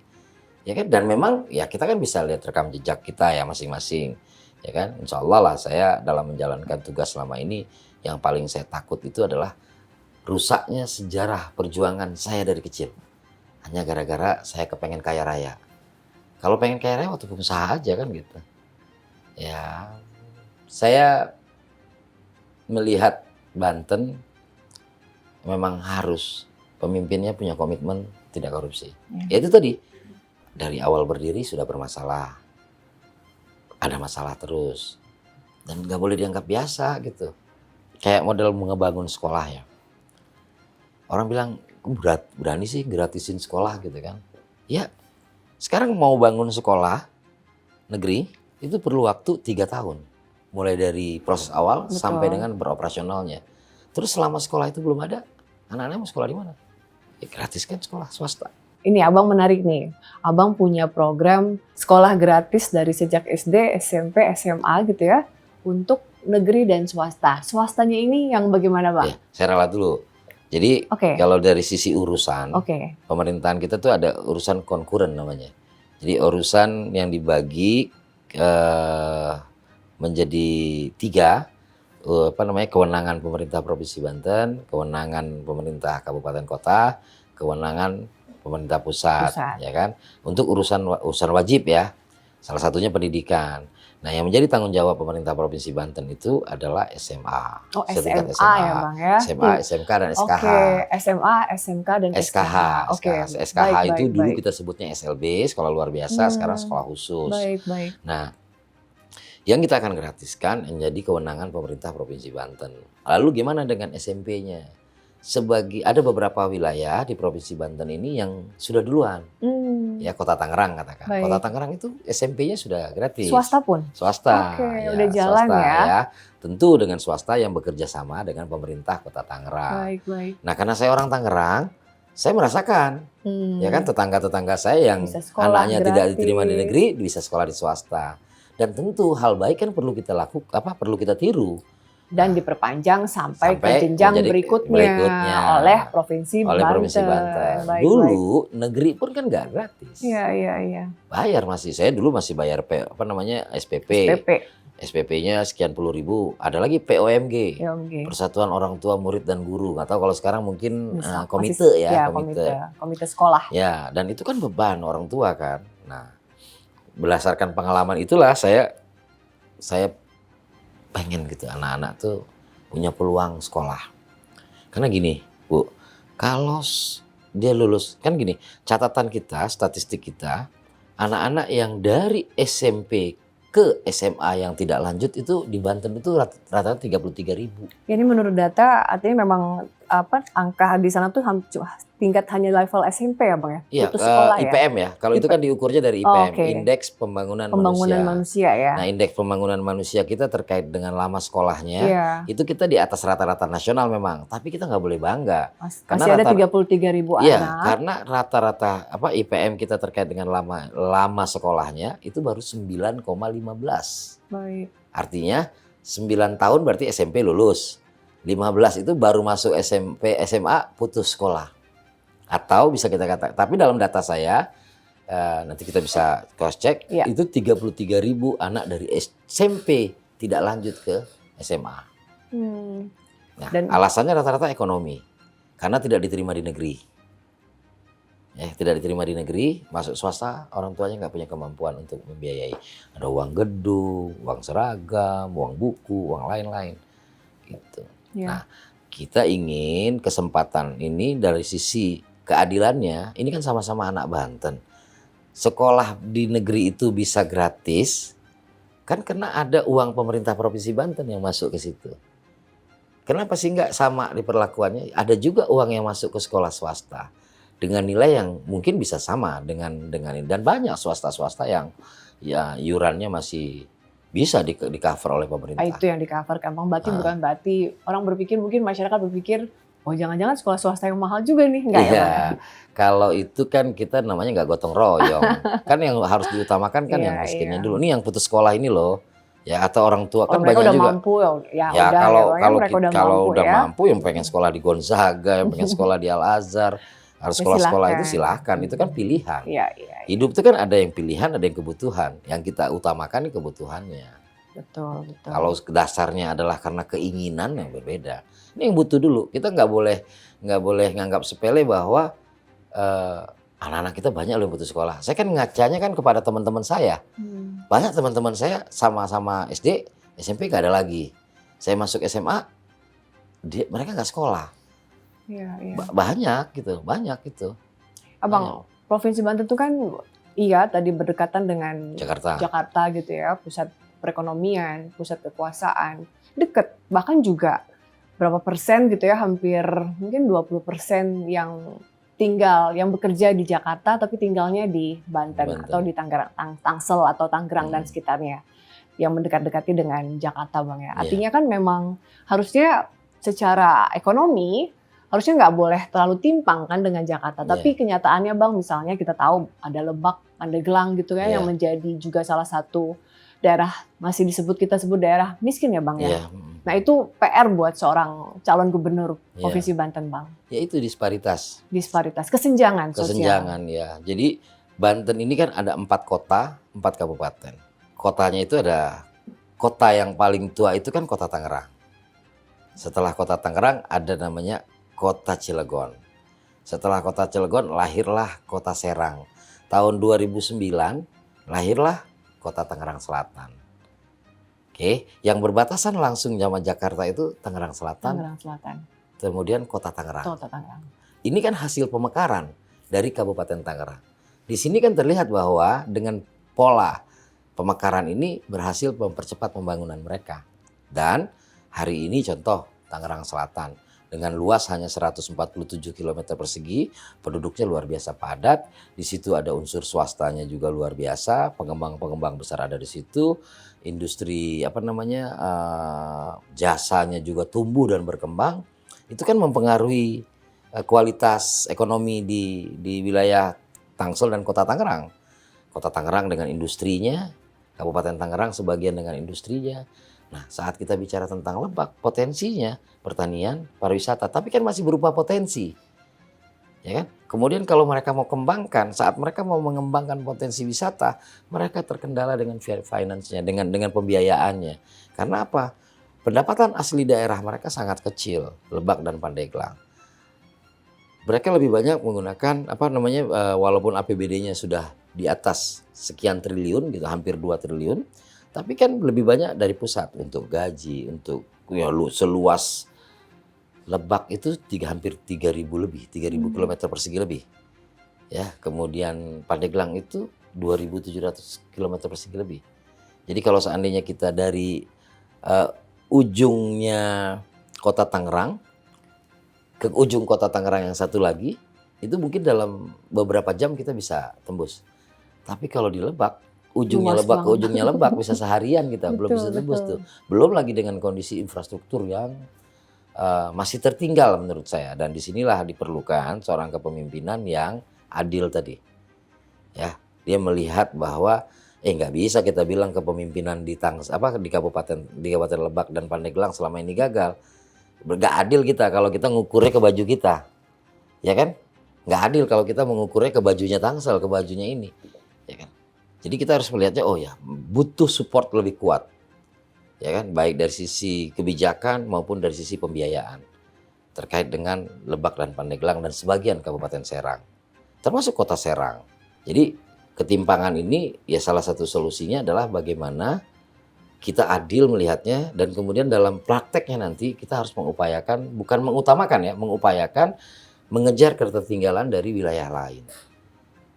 ya kan? Dan memang ya kita kan bisa lihat rekam jejak kita ya masing-masing, ya kan? Insya Allah lah saya dalam menjalankan tugas selama ini yang paling saya takut itu adalah rusaknya sejarah perjuangan saya dari kecil. Hanya gara-gara saya kepengen kaya raya. Kalau pengen kaya raya waktu pengusaha aja kan gitu. Ya, saya melihat Banten memang harus pemimpinnya punya komitmen tidak korupsi. Ya itu tadi, dari awal berdiri sudah bermasalah. Ada masalah terus. Dan gak boleh dianggap biasa gitu. Kayak model ngebangun sekolah ya. Orang bilang, berani sih gratisin sekolah gitu kan. Ya, sekarang mau bangun sekolah negeri, itu perlu waktu 3 tahun. Mulai dari proses awal sampai dengan beroperasionalnya. Terus selama sekolah itu belum ada, anak-anak mau sekolah di mana? Ya gratis kan sekolah swasta. Ini Abang menarik nih, Abang punya program sekolah gratis dari sejak SD, SMP, SMA gitu ya, untuk negeri dan swasta. Swastanya ini yang bagaimana Bang? Ya, saya ralat dulu. Jadi kalau dari sisi urusan, pemerintahan kita tuh ada urusan konkuren namanya. Jadi urusan yang dibagi menjadi 3, kewenangan pemerintah Provinsi Banten, kewenangan pemerintah Kabupaten Kota, kewenangan pemerintah pusat, ya kan? Untuk urusan wajib ya. Salah satunya pendidikan. Nah, yang menjadi tanggung jawab pemerintah Provinsi Banten itu adalah SMA. Oh, Setingkat SMA ya Bang ya. SMA, SMK dan SKH. Oke, SMA, SMK dan SKH. Oke, SKH itu baik, dulu baik. kita sebutnya SLB, sekolah luar biasa, sekarang sekolah khusus. Baik. Nah, yang kita akan gratiskan menjadi kewenangan pemerintah Provinsi Banten. Lalu gimana dengan SMP-nya? Ada beberapa wilayah di Provinsi Banten ini yang sudah duluan. Ya, Kota Tangerang katakan. Baik. Kota Tangerang itu SMP-nya sudah gratis. Swasta pun? Swasta. Oke, ya, udah jalan swasta, ya. Tentu dengan swasta yang bekerja sama dengan pemerintah Kota Tangerang. Baik. Nah, karena saya orang Tangerang, saya merasakan, ya kan, tetangga-tetangga saya yang anaknya tidak diterima di negeri bisa sekolah di swasta. Dan tentu hal baik kan perlu kita perlu kita tiru. Dan diperpanjang sampai ke jenjang berikutnya oleh Provinsi Banten. Dulu negeri pun kan nggak gratis. Iya. Bayar masih. Saya dulu masih bayar SPP. SPP-nya sekian puluh ribu. Ada lagi POMG. Persatuan Orang Tua Murid dan Guru. Nggak tahu kalau sekarang mungkin komite ya. Komite sekolah. Ya, dan itu kan beban orang tua kan. Nah, berdasarkan pengalaman itulah saya pengen gitu anak-anak tuh punya peluang sekolah. Karena gini, Bu, kalau dia lulus, kan gini, catatan kita, statistik kita, anak-anak yang dari SMP ke SMA yang tidak lanjut itu di Banten itu rata-rata 33.000. Ini menurut data artinya memang angka di sana tuh tingkat hanya level SMP ya Bang ya? Iya, IPM ya. Kalau itu kan diukurnya dari IPM, Indeks Pembangunan Manusia. Ya. Nah, Indeks Pembangunan Manusia kita terkait dengan lama sekolahnya, itu kita di atas rata-rata nasional memang. Tapi kita nggak boleh bangga. Masih ada 33.000 anak. Iya, karena rata-rata IPM kita terkait dengan lama sekolahnya itu baru 9,15. Baik. Artinya 9 tahun berarti SMP lulus. 15 itu baru masuk SMP, SMA putus sekolah. Atau bisa kita katakan, tapi dalam data saya, nanti kita bisa cross check, itu 33.000 anak dari SMP tidak lanjut ke SMA. Nah, alasannya rata-rata ekonomi, karena tidak diterima di negeri. Tidak diterima di negeri, masuk swasta, orang tuanya nggak punya kemampuan untuk membiayai. Ada uang gedung, uang seragam, uang buku, uang lain-lain. Gitu. Nah, kita ingin kesempatan ini dari sisi keadilannya, ini kan sama-sama anak Banten. Sekolah di negeri itu bisa gratis, kan karena ada uang pemerintah Provinsi Banten yang masuk ke situ. Kenapa sih nggak sama diperlakuannya? Ada juga uang yang masuk ke sekolah swasta dengan nilai yang mungkin bisa sama dengan ini. Dan banyak swasta-swasta yang ya iurannya masih bisa di cover oleh pemerintah. Itu yang di cover kan, bukan berarti orang berpikir, mungkin masyarakat berpikir, oh jangan-jangan sekolah swasta yang mahal juga nih, enggak ya? Kalau itu kan kita namanya nggak gotong royong. Kan yang harus diutamakan kan yang miskinnya dulu. Nih yang putus sekolah ini loh, ya atau orang tua kan banyak udah juga. Mampu, kalau udah mampu yang pengen sekolah di Gonzaga, yang pengen sekolah di Al Azhar, harus sekolah-sekolah itu silahkan, itu kan pilihan. Hidup itu kan ada yang pilihan, ada yang kebutuhan. Yang kita utamakan kebutuhannya. Betul. Kalau dasarnya adalah karena keinginan yang berbeda. Ini yang butuh dulu. Kita nggak boleh nganggap sepele bahwa anak-anak kita banyak loh yang putus sekolah. Saya kan ngacanya kan kepada teman-teman saya. Banyak teman-teman saya sama-sama SD, SMP nggak ada lagi. Saya masuk SMA, mereka nggak sekolah. Banyak gitu. Abang, Provinsi Banten itu kan tadi berdekatan dengan Jakarta gitu ya, pusat perekonomian, pusat kekuasaan, deket. Bahkan juga berapa persen gitu ya, hampir mungkin 20% yang bekerja di Jakarta tapi tinggalnya di Banten. Atau di Tangsel atau Tangerang dan sekitarnya, yang mendekat-dekati dengan Jakarta Bang ya. Artinya kan memang harusnya secara ekonomi harusnya nggak boleh terlalu timpang kan dengan Jakarta. Tapi kenyataannya Bang, misalnya kita tahu ada Lebak, Pandeglang gitu kan, yang menjadi juga salah satu daerah, kita sebut daerah miskin ya Bang ya. Nah itu PR buat seorang calon gubernur Provinsi Banten Bang. Ya itu disparitas. Kesenjangan sosial. Kesenjangan ya. Jadi Banten ini kan ada 4 kota, 4 kabupaten. Kotanya itu ada, kota yang paling tua itu kan kota Tangerang. Setelah kota Tangerang ada namanya kota Cilegon. Setelah kota Cilegon lahirlah kota Serang. Tahun 2009 lahirlah kota Tangerang Selatan. Oke, yang berbatasan langsung sama Jakarta itu Tangerang Selatan, Tangerang Selatan, kemudian kota Tangerang. Kota Tangerang. Ini kan hasil pemekaran dari Kabupaten Tangerang. Di sini kan terlihat bahwa dengan pola pemekaran ini berhasil mempercepat pembangunan mereka. Dan hari ini contoh Tangerang Selatan dengan luas hanya 147 km persegi, penduduknya luar biasa padat. Di situ ada unsur swastanya juga luar biasa, pengembang-pengembang besar ada di situ, industri jasanya juga tumbuh dan berkembang. Itu kan mempengaruhi kualitas ekonomi di wilayah Tangsel dan Kota Tangerang. Kota Tangerang dengan industrinya, Kabupaten Tangerang sebagian dengan industrinya. Nah, saat kita bicara tentang Lebak, potensinya pertanian, pariwisata, tapi kan masih berupa potensi. Ya kan? Kemudian kalau mereka mau kembangkan, saat mereka mau mengembangkan potensi wisata, mereka terkendala dengan finance-nya, dengan pembiayaannya. Karena apa? Pendapatan asli daerah mereka sangat kecil, Lebak dan Pandeglang. Mereka lebih banyak menggunakan walaupun APBD-nya sudah di atas sekian triliun gitu, hampir 2 triliun, tapi kan lebih banyak dari pusat untuk gaji, untuk seluas Lebak itu hampir 3.000 lebih, 3.000 km persegi lebih. Ya, kemudian Pandeglang itu 2.700 km persegi lebih. Jadi kalau seandainya kita dari ujungnya Kota Tangerang ke ujung Kota Tangerang yang satu lagi, itu mungkin dalam beberapa jam kita bisa tembus. Tapi kalau di Lebak, ujungnya Luas Lebak ke banget. ujungnya Lebak bisa seharian kita, belum bisa tembus tuh. Belum lagi dengan kondisi infrastruktur yang masih tertinggal menurut saya. Dan disinilah diperlukan seorang kepemimpinan yang adil tadi. Ya, dia melihat bahwa nggak bisa kita bilang kepemimpinan di Kabupaten Lebak dan Pandeglang selama ini gagal. Nggak adil kita kalau kita ngukurnya ke baju kita, ya kan? Nggak adil kalau kita mengukurnya ke bajunya Tangsel, ke bajunya ini, ya kan? Jadi kita harus melihatnya, butuh support lebih kuat, ya kan? Baik dari sisi kebijakan maupun dari sisi pembiayaan terkait dengan Lebak dan Pandeglang dan sebagian Kabupaten Serang, termasuk Kota Serang. Jadi ketimpangan ini ya salah satu solusinya adalah bagaimana kita adil melihatnya, dan kemudian dalam prakteknya nanti kita harus mengupayakan, bukan mengutamakan ya, mengupayakan mengejar ketertinggalan dari wilayah lain.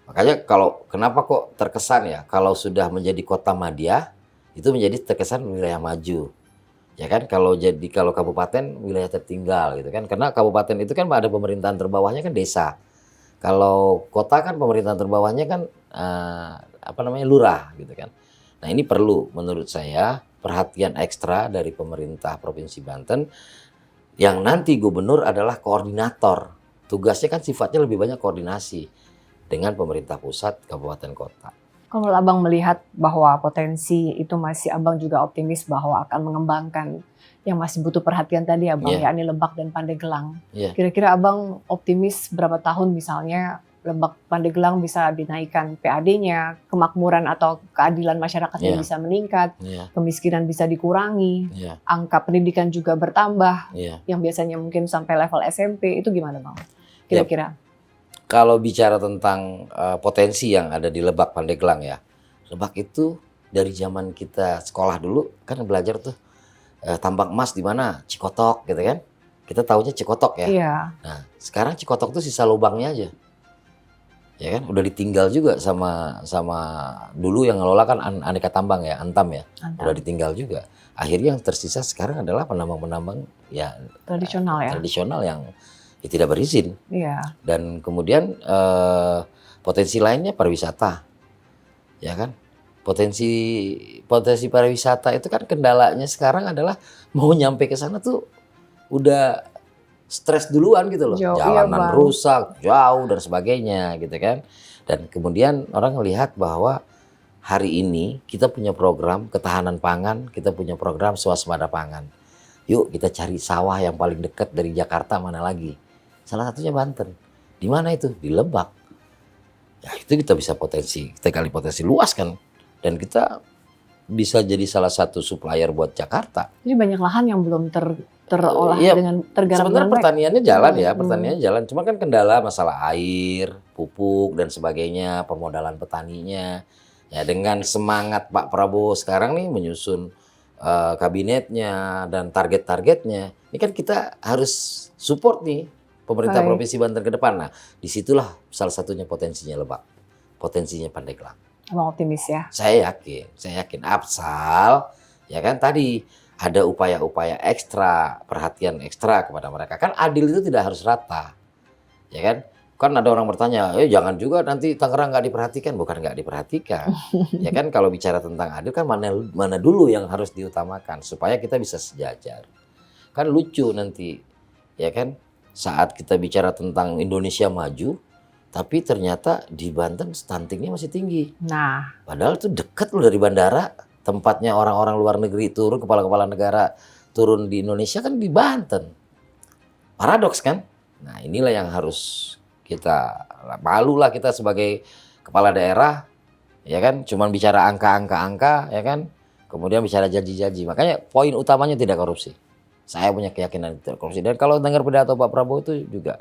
Makanya kenapa kok terkesan ya kalau sudah menjadi kota madya itu menjadi terkesan wilayah maju. Ya kan, kalau kabupaten wilayah tertinggal gitu kan, karena kabupaten itu kan ada pemerintahan terbawahnya kan desa. Kalau kota kan pemerintahan terbawahnya kan lurah gitu kan. Nah, ini perlu menurut saya perhatian ekstra dari pemerintah Provinsi Banten, yang nanti gubernur adalah koordinator. Tugasnya kan sifatnya lebih banyak koordinasi dengan pemerintah pusat, kabupaten, kota. Kalau Abang melihat bahwa potensi itu masih, Abang juga optimis bahwa akan mengembangkan yang masih butuh perhatian tadi Abang, yakni Lebak dan Pandeglang. Kira-kira Abang optimis berapa tahun misalnya Lebak Pandeglang bisa dinaikkan PAD-nya, kemakmuran atau keadilan masyarakatnya bisa meningkat, kemiskinan bisa dikurangi, angka pendidikan juga bertambah, yang biasanya mungkin sampai level SMP, itu gimana Bang? Kira-kira? Kalau bicara tentang potensi yang ada di Lebak Pandeglang ya, Lebak itu dari zaman kita sekolah dulu kan belajar tuh tambang emas di mana? Cikotok gitu kan? Kita taunya Cikotok ya. Iya. Nah, sekarang Cikotok tuh sisa lubangnya aja. Ya kan, udah ditinggal juga sama dulu yang ngelola kan Aneka Tambang ya, Antam ya. Udah ditinggal juga. Akhirnya yang tersisa sekarang adalah penambang-penambang ya tradisional yang tidak berizin. Iya. Dan kemudian potensi lainnya pariwisata. Ya kan? Potensi pariwisata itu kan kendalanya sekarang adalah mau nyampe ke sana tuh udah stres duluan gitu loh, jalanan rusak, jauh dan sebagainya gitu kan. Dan kemudian orang melihat bahwa hari ini kita punya program ketahanan pangan, kita punya program swasembada pangan. Yuk kita cari sawah yang paling dekat dari Jakarta, mana lagi? Salah satunya Banten. Di mana itu? Di Lebak. Ya itu kita bisa kita kali potensi luas kan. Dan kita bisa jadi salah satu supplier buat Jakarta. Jadi banyak lahan yang belum terolah Iya, dengan tergarap sebenarnya dengan baik. pertaniannya jalan ya, Hmm. pertaniannya jalan. Cuma kan kendala masalah air, pupuk dan sebagainya, pemodalan petaninya. Ya dengan semangat Pak Prabowo sekarang nih menyusun kabinetnya dan target-targetnya. Ini kan kita harus support nih pemerintah Baik. Provinsi Banten ke depan. Nah, disitulah salah satunya potensinya Lebak, potensinya Pandeglang. Abang optimis ya. Saya yakin. Asal ya kan tadi ada upaya-upaya ekstra, perhatian ekstra kepada mereka. Kan adil itu tidak harus rata, ya kan? Kan ada orang bertanya, jangan juga nanti Tangerang nggak diperhatikan. Bukan nggak diperhatikan, ya kan? Kalau bicara tentang adil kan mana dulu yang harus diutamakan supaya kita bisa sejajar. Kan lucu nanti, ya kan? Saat kita bicara tentang Indonesia maju, tapi ternyata di Banten stuntingnya masih tinggi. Nah, Padahal itu dekat loh dari bandara, tempatnya orang-orang luar negeri turun, kepala-kepala negara turun di Indonesia kan di Banten. Paradoks kan? Nah inilah yang harus kita, malulah kita sebagai kepala daerah, ya kan? Cuman bicara angka, ya kan? Kemudian bicara janji-janji. Makanya poin utamanya tidak korupsi. Saya punya keyakinan tidak korupsi. Dan kalau dengar pidato Pak Prabowo itu juga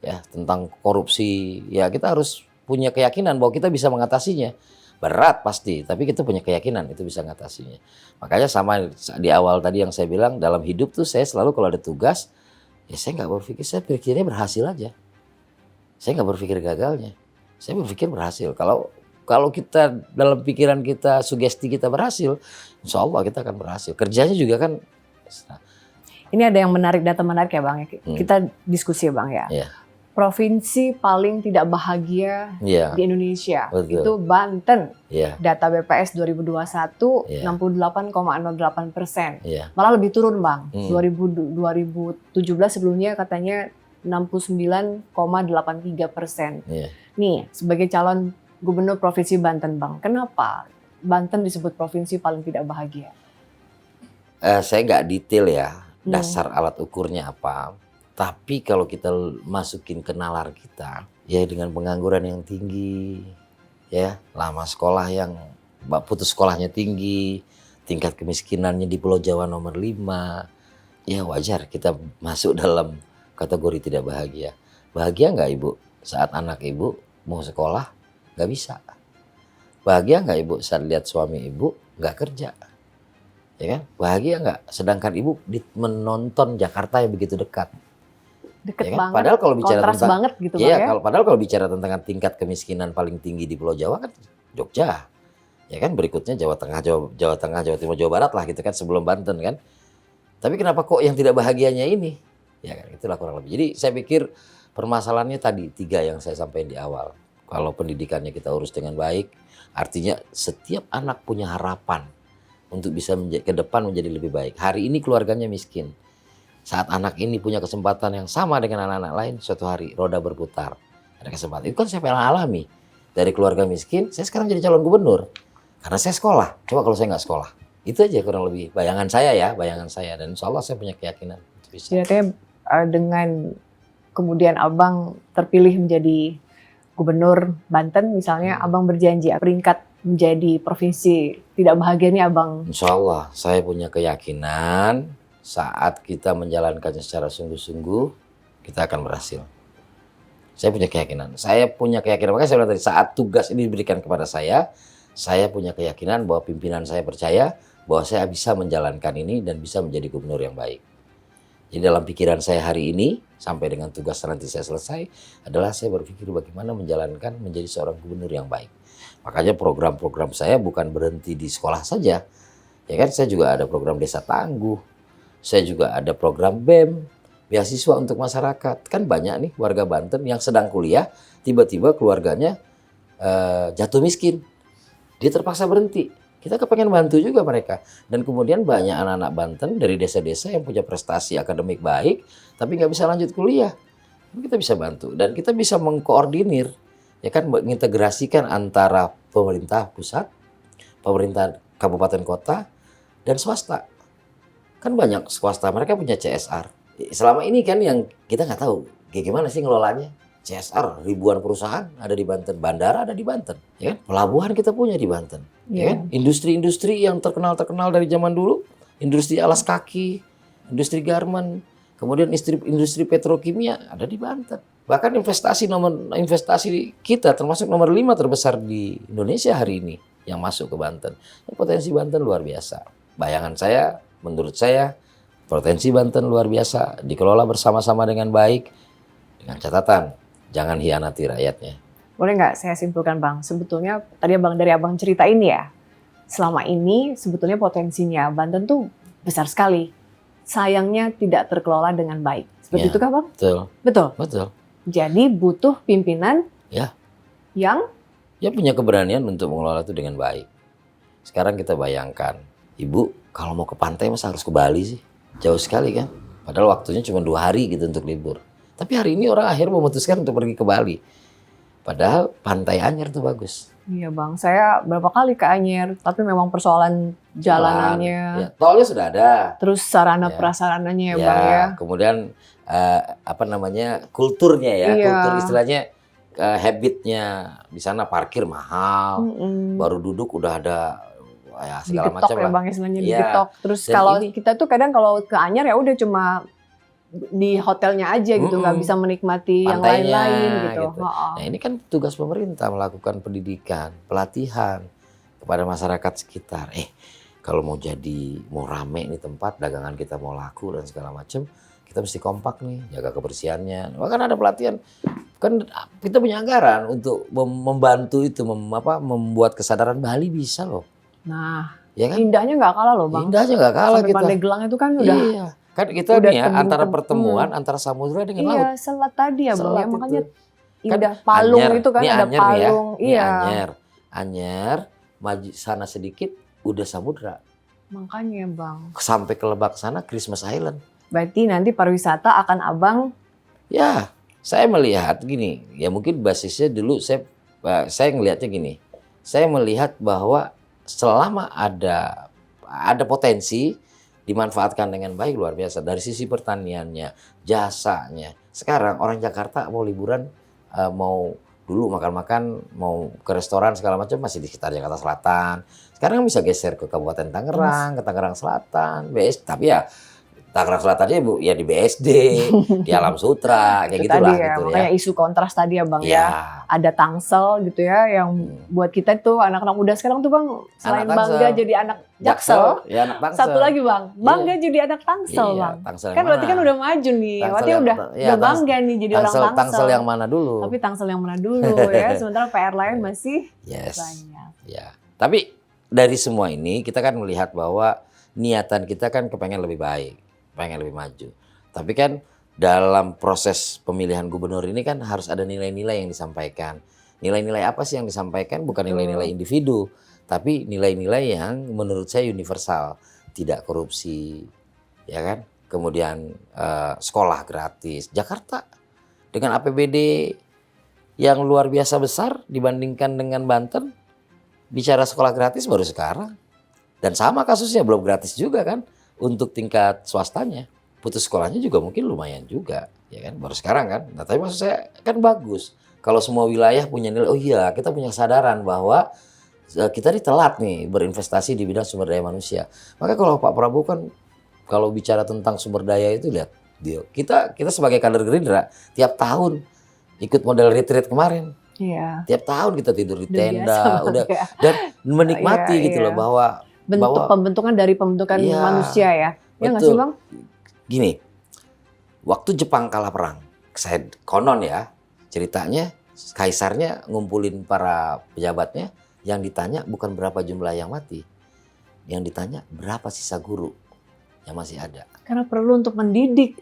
ya tentang korupsi, ya kita harus punya keyakinan bahwa kita bisa mengatasinya. Berat pasti, tapi kita punya keyakinan itu bisa mengatasinya. Makanya sama di awal tadi yang saya bilang, dalam hidup tuh saya selalu kalau ada tugas, ya saya nggak berpikir, saya pikirnya berhasil aja. Saya nggak berpikir gagalnya, saya berpikir berhasil. Kalau kita dalam pikiran kita, sugesti kita berhasil, insya Allah kita akan berhasil. Kerjanya juga kan. ini ada yang menarik, data menarik ya Bang. Kita diskusi ya Bang ya. Iya. Provinsi paling tidak bahagia Iya. di Indonesia Betul. itu Banten. Iya. Data BPS 2021 Iya. 68,08%. Iya. Malah lebih turun Bang. 2017 sebelumnya katanya 69,83%. Iya. Nih sebagai calon gubernur Provinsi Banten Bang, kenapa Banten disebut provinsi paling tidak bahagia? Saya nggak detail ya dasar alat ukurnya apa. Tapi kalau kita masukin ke nalar kita, ya dengan pengangguran yang tinggi, ya lama sekolah yang putus sekolahnya tinggi, tingkat kemiskinannya di Pulau Jawa nomor 5, ya wajar kita masuk dalam kategori tidak bahagia. Bahagia nggak Ibu saat anak Ibu mau sekolah nggak bisa? Bahagia nggak Ibu saat lihat suami Ibu nggak kerja? Ya kan? Bahagia nggak? Sedangkan Ibu menonton Jakarta yang begitu dekat. Deket Ya kan? banget, Padahal kalau bicara kontras tentang, banget gitu ya, Bang ya. padahal kalau bicara tentang tingkat kemiskinan paling tinggi di Pulau Jawa kan Jogja, ya kan berikutnya Jawa Tengah, Jawa Timur, Jawa Barat lah gitu kan sebelum Banten kan. Tapi kenapa kok yang tidak bahagianya ini? Ya kan itulah kurang lebih. Jadi saya pikir permasalahannya tadi 3 yang saya sampaikan di awal. Kalau pendidikannya kita urus dengan baik, artinya setiap anak punya harapan untuk bisa ke depan menjadi lebih baik. Hari ini keluarganya miskin. Saat anak ini punya kesempatan yang sama dengan anak-anak lain, suatu hari roda berputar. Ada kesempatan. Itu kan saya pernah alami. Dari keluarga miskin, saya sekarang jadi calon gubernur. Karena saya sekolah. Coba kalau saya nggak sekolah. Itu aja kurang lebih bayangan saya ya, bayangan saya. Dan insya Allah saya punya keyakinan. Bisa. Jadi artinya dengan kemudian Abang terpilih menjadi gubernur Banten misalnya, Abang berjanji peringkat menjadi provinsi tidak bahagia ini Abang. Insya Allah saya punya keyakinan saat kita menjalankannya secara sungguh-sungguh kita akan berhasil. Saya punya keyakinan. Makanya saya bilang tadi saat tugas ini diberikan kepada saya punya keyakinan bahwa pimpinan saya percaya bahwa saya bisa menjalankan ini dan bisa menjadi gubernur yang baik. Jadi dalam pikiran saya hari ini sampai dengan tugas nanti saya selesai adalah saya berpikir bagaimana menjalankan menjadi seorang gubernur yang baik. Makanya program-program saya bukan berhenti di sekolah saja. Ya kan saya juga ada program Desa Tangguh. Saya juga ada program BEM, beasiswa untuk masyarakat. Kan banyak nih warga Banten yang sedang kuliah, tiba-tiba keluarganya jatuh miskin. Dia terpaksa berhenti. Kita kepengen bantu juga mereka. Dan kemudian banyak anak-anak Banten dari desa-desa yang punya prestasi akademik baik, tapi nggak bisa lanjut kuliah. Kita bisa bantu. Dan kita bisa mengkoordinir, ya kan, mengintegrasikan antara pemerintah pusat, pemerintah kabupaten kota, dan swasta. Kan banyak swasta, mereka punya CSR. Selama ini kan yang kita nggak tahu, gimana sih ngelolanya. CSR ribuan perusahaan ada di Banten, bandara ada di Banten, ya kan? Pelabuhan kita punya di Banten, ya kan? Industri-industri yang terkenal dari zaman dulu, industri alas kaki, industri garmen, kemudian industri petrokimia ada di Banten. Bahkan investasi kita termasuk nomor 5 terbesar di Indonesia hari ini yang masuk ke Banten. Potensi Banten luar biasa. Bayangan saya, menurut saya, potensi Banten luar biasa, dikelola bersama-sama dengan baik, dengan catatan jangan hianati rakyatnya. Boleh nggak saya simpulkan Bang, sebetulnya tadi dari Abang cerita ini ya, selama ini sebetulnya potensinya Banten tuh besar sekali. Sayangnya tidak terkelola dengan baik. Seperti itu kah Bang? Betul. Betul. Betul. Jadi butuh pimpinan yang punya keberanian untuk mengelola itu dengan baik. Sekarang kita bayangkan, Ibu kalau mau ke pantai masa harus ke Bali sih? Jauh sekali kan? Padahal waktunya cuma 2 hari gitu untuk libur. Tapi hari ini orang akhirnya memutuskan untuk pergi ke Bali. Padahal pantai Anyer tuh bagus. Iya Bang, saya berapa kali ke Anyer, tapi memang persoalan jalanannya. Tolnya sudah ada. Terus sarana prasarananya ya Bang ya. Kemudian kulturnya ya, kultur istilahnya habitnya di sana parkir mahal, baru duduk udah ada segala macam ya lah. Bang istilahnya digetok. Terus kalau kita tuh kadang kalau ke Anyer ya udah cuma di hotelnya aja gitu, nggak bisa menikmati yang lain-lain gitu. Nah ini kan tugas pemerintah melakukan pendidikan, pelatihan kepada masyarakat sekitar. Kalau mau rame nih tempat, dagangan kita mau laku dan segala macam, kita mesti kompak nih, jaga kebersihannya. Bahkan ada pelatihan, kan kita punya anggaran untuk membantu itu, membuat kesadaran Bali bisa loh. Nah, ya kan? Indahnya nggak kalah loh Bang. Indahnya nggak kalah sampai kita. Pandeglang itu kan udah. Iya. Kan kita nih ya antara pertemuan antara samudra dengan laut. Iya, selat tadi ya Bang. Ya, makanya indah kan Palung Anyer, itu kan ada Anyer Palung. Ya. Iya. Anyer, maju sana sedikit udah samudra. Makanya Bang. Sampai ke Lebak sana Christmas Island. Berarti nanti pariwisata akan Abang. Ya, saya melihat gini. Ya mungkin basisnya dulu saya ngelihatnya gini. Saya melihat bahwa selama ada potensi dimanfaatkan dengan baik luar biasa dari sisi pertaniannya, jasanya. Sekarang orang Jakarta mau liburan, mau dulu makan-makan, mau ke restoran segala macam masih di sekitar Jakarta Selatan. Sekarang bisa geser ke Kabupaten Tangerang, ke Tangerang Selatan, tapi ya Tangerang Selatannya ya di BSD, di Alam Sutra, kayak gitulah ya, gitu makanya isu kontras tadi ya Bang ya. Ada Tangsel gitu ya yang buat kita tuh anak-anak muda sekarang tuh Bang selain bangga jadi anak Jaksel, ya anak Tangsel. Satu lagi Bang, bangga jadi anak Tangsel Bang. Tangsel kan berarti kan udah maju nih, berarti udah bangga nih jadi orang Tangsel. Tangsel yang mana dulu? Tapi Tangsel yang mana dulu ya, sementara PR lain masih banyak. Ya, tapi dari semua ini kita kan melihat bahwa niatan kita kan kepengen lebih baik. Pengen lebih maju. Tapi kan dalam proses pemilihan gubernur ini kan harus ada nilai-nilai yang disampaikan. Nilai-nilai apa sih yang disampaikan? Bukan nilai-nilai individu, tapi nilai-nilai yang menurut saya universal. Tidak korupsi, ya kan? Kemudian sekolah gratis. Jakarta dengan APBD yang luar biasa besar dibandingkan dengan Banten, bicara sekolah gratis baru sekarang. Dan sama kasusnya belum gratis juga kan? Untuk tingkat swastanya, putus sekolahnya juga mungkin lumayan juga, ya kan? Baru sekarang kan. Nah, tapi maksud saya kan bagus kalau semua wilayah punya nilai. Oh iya, kita punya kesadaran bahwa kita ini telat nih berinvestasi di bidang sumber daya manusia. Maka kalau Pak Prabowo kan kalau bicara tentang sumber daya itu lihat dia. Kita sebagai kader Gerindra tiap tahun ikut model retreat kemarin. Iya. Tiap tahun kita tidur di tenda, dan menikmati gitu loh bahwa pembentukan dari pembentukan manusia ya. Ya nggak sih Bang? Gini, waktu Jepang kalah perang, saya konon ya ceritanya kaisarnya ngumpulin para pejabatnya, yang ditanya bukan berapa jumlah yang mati, yang ditanya berapa sisa guru yang masih ada. Karena perlu untuk mendidik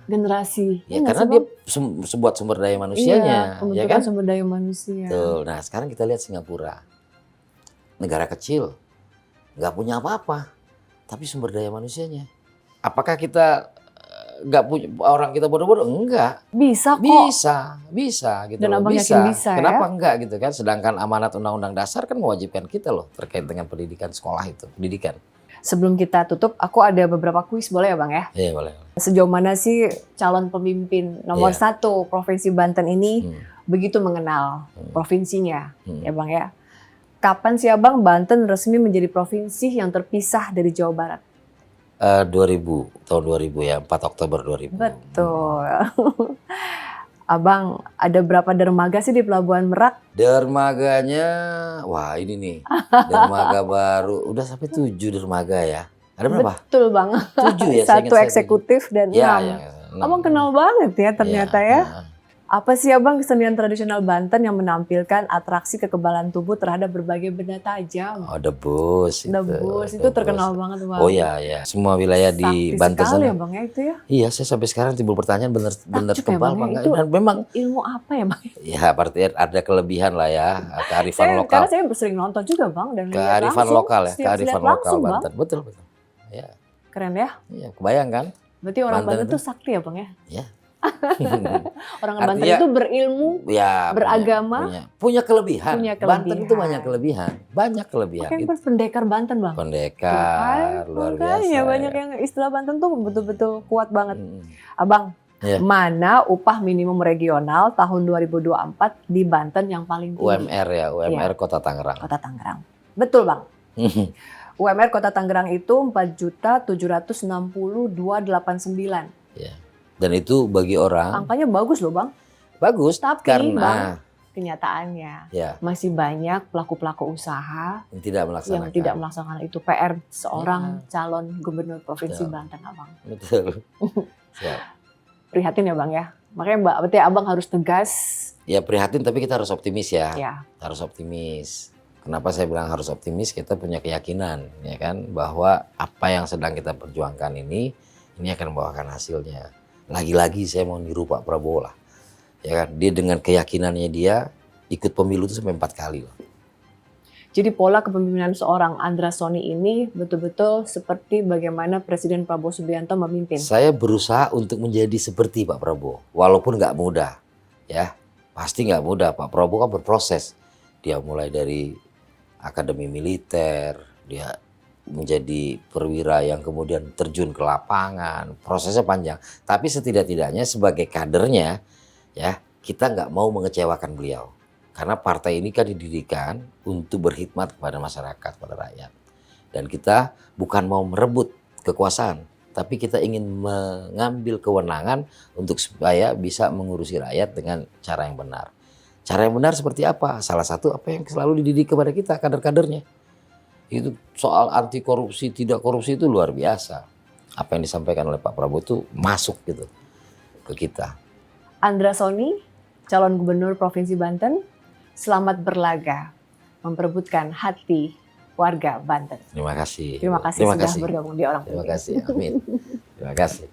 generasi. Ya karena dia sebuah sumber daya manusianya. Pembentukan ya kan? Sumber daya manusia. Tuh, nah sekarang kita lihat Singapura, negara kecil. Nggak punya apa-apa, tapi sumber daya manusianya. Apakah kita nggak punya orang kita bodoh-bodoh? Enggak. Bisa kok. Bisa gitu. Dan loh. Abang yakin bisa. Kenapa enggak gitu kan? Sedangkan amanat Undang-Undang Dasar kan mewajibkan kita loh terkait dengan pendidikan sekolah itu, pendidikan. Sebelum kita tutup, aku ada beberapa kuis, boleh ya Bang ya? Iya boleh. Sejauh mana sih calon pemimpin nomor Iya. 1 Provinsi Banten ini begitu mengenal Hmm. provinsinya, Hmm. ya Bang ya? Kapan sih Abang Banten resmi menjadi provinsi yang terpisah dari Jawa Barat? 2000, tahun 2000 ya, 4 Oktober 2000. Betul. Abang, ada berapa dermaga sih di Pelabuhan Merak? Dermaganya, wah ini nih, dermaga baru, udah sampai 7 dermaga ya. Ada berapa? Betul Bang. 7 ya, saya 1 ingat saya 7. eksekutif dan 6. Ya, ya, 6. Abang kenal banget ya ternyata ya. Heeh. Apa sih Abang kesenian tradisional Banten yang menampilkan atraksi kekebalan tubuh terhadap berbagai benda tajam? Oh, debus itu. Debus itu Debus. terkenal banget Bang. Oh ya, ya. Semua wilayah di Sakti Banten sekali ya sana. Bang ya itu ya. Iya, saya sampai sekarang timbul pertanyaan bener Takjub ya, kebal Bang, apa ya? enggak? Itu Dan memang ilmu apa ya Bang? ya berarti ada kelebihan lah ya, kearifan Karena lokal. saya sering nonton juga Bang dan lihat Kearifan langsung, lokal ya, setiap kearifan lihat lokal langsung, Bang. Banten. Betul, betul. Ya, Keren ya. iya, kebayang kan? Berarti orang Banten Banten itu. tuh sakti ya Bang ya. Ya. Orang Banten Artinya- itu berilmu, Ya, beragama, punya kelebihan. punya Banten itu kelebihan. banyak kelebihan, banyak kelebihan. Makanya Itu pendekar Banten Bang. pendekar luar biasa. Makanya banyak ya. yang istilah Banten tuh betul-betul kuat banget. Mm. Abang, Iya. mana upah minimum regional tahun 2024 di Banten yang paling tinggi? UMR ya, UMR Iya. Kota Tangerang. Kota Tangerang. Betul Bang. UMR Kota Tangerang itu 4.762.89. Ya. Dan itu bagi orang Angkanya bagus loh Bang. bagus Tapi, karena Bang, kenyataannya ya masih banyak pelaku-pelaku usaha yang tidak yang melaksanakan. tidak melaksanakan itu. PR seorang Ya. calon gubernur Provinsi Betul. Banten Abang. Betul. Siap. Prihatin ya Bang ya. Makanya berarti Abang harus tegas. Ya prihatin tapi kita harus optimis ya. Ya. Harus optimis. Kenapa saya bilang harus optimis? Kita punya keyakinan ya kan bahwa apa yang sedang kita perjuangkan ini akan membawakan hasilnya. Lagi-lagi saya mau niru Pak Prabowo lah. Ya kan, dia dengan keyakinannya dia ikut pemilu itu sampai 4 kali loh. Jadi pola kepemimpinan seorang Andra Soni ini betul-betul seperti bagaimana Presiden Prabowo Subianto memimpin. Saya berusaha untuk menjadi seperti Pak Prabowo, walaupun nggak mudah, ya pasti nggak mudah. Pak Prabowo kan berproses, dia mulai dari akademi militer, dia menjadi perwira yang kemudian terjun ke lapangan, prosesnya panjang. Tapi setidak-tidaknya sebagai kadernya, ya kita nggak mau mengecewakan beliau, karena partai ini kan didirikan untuk berkhidmat kepada masyarakat, pada rakyat. Dan kita bukan mau merebut kekuasaan, tapi kita ingin mengambil kewenangan untuk supaya bisa mengurusi rakyat dengan cara yang benar. Cara yang benar seperti apa? Salah satu apa yang selalu dididik kepada kita, kader-kadernya. Itu soal anti korupsi, tidak korupsi itu luar biasa. Apa yang disampaikan oleh Pak Prabowo itu masuk gitu ke kita. Andra Soni, calon gubernur Provinsi Banten, selamat berlaga memperebutkan hati warga Banten. Terima kasih. Terima kasih sudah bergabung di Orang Terima Penting. kasih. Amin. Terima kasih.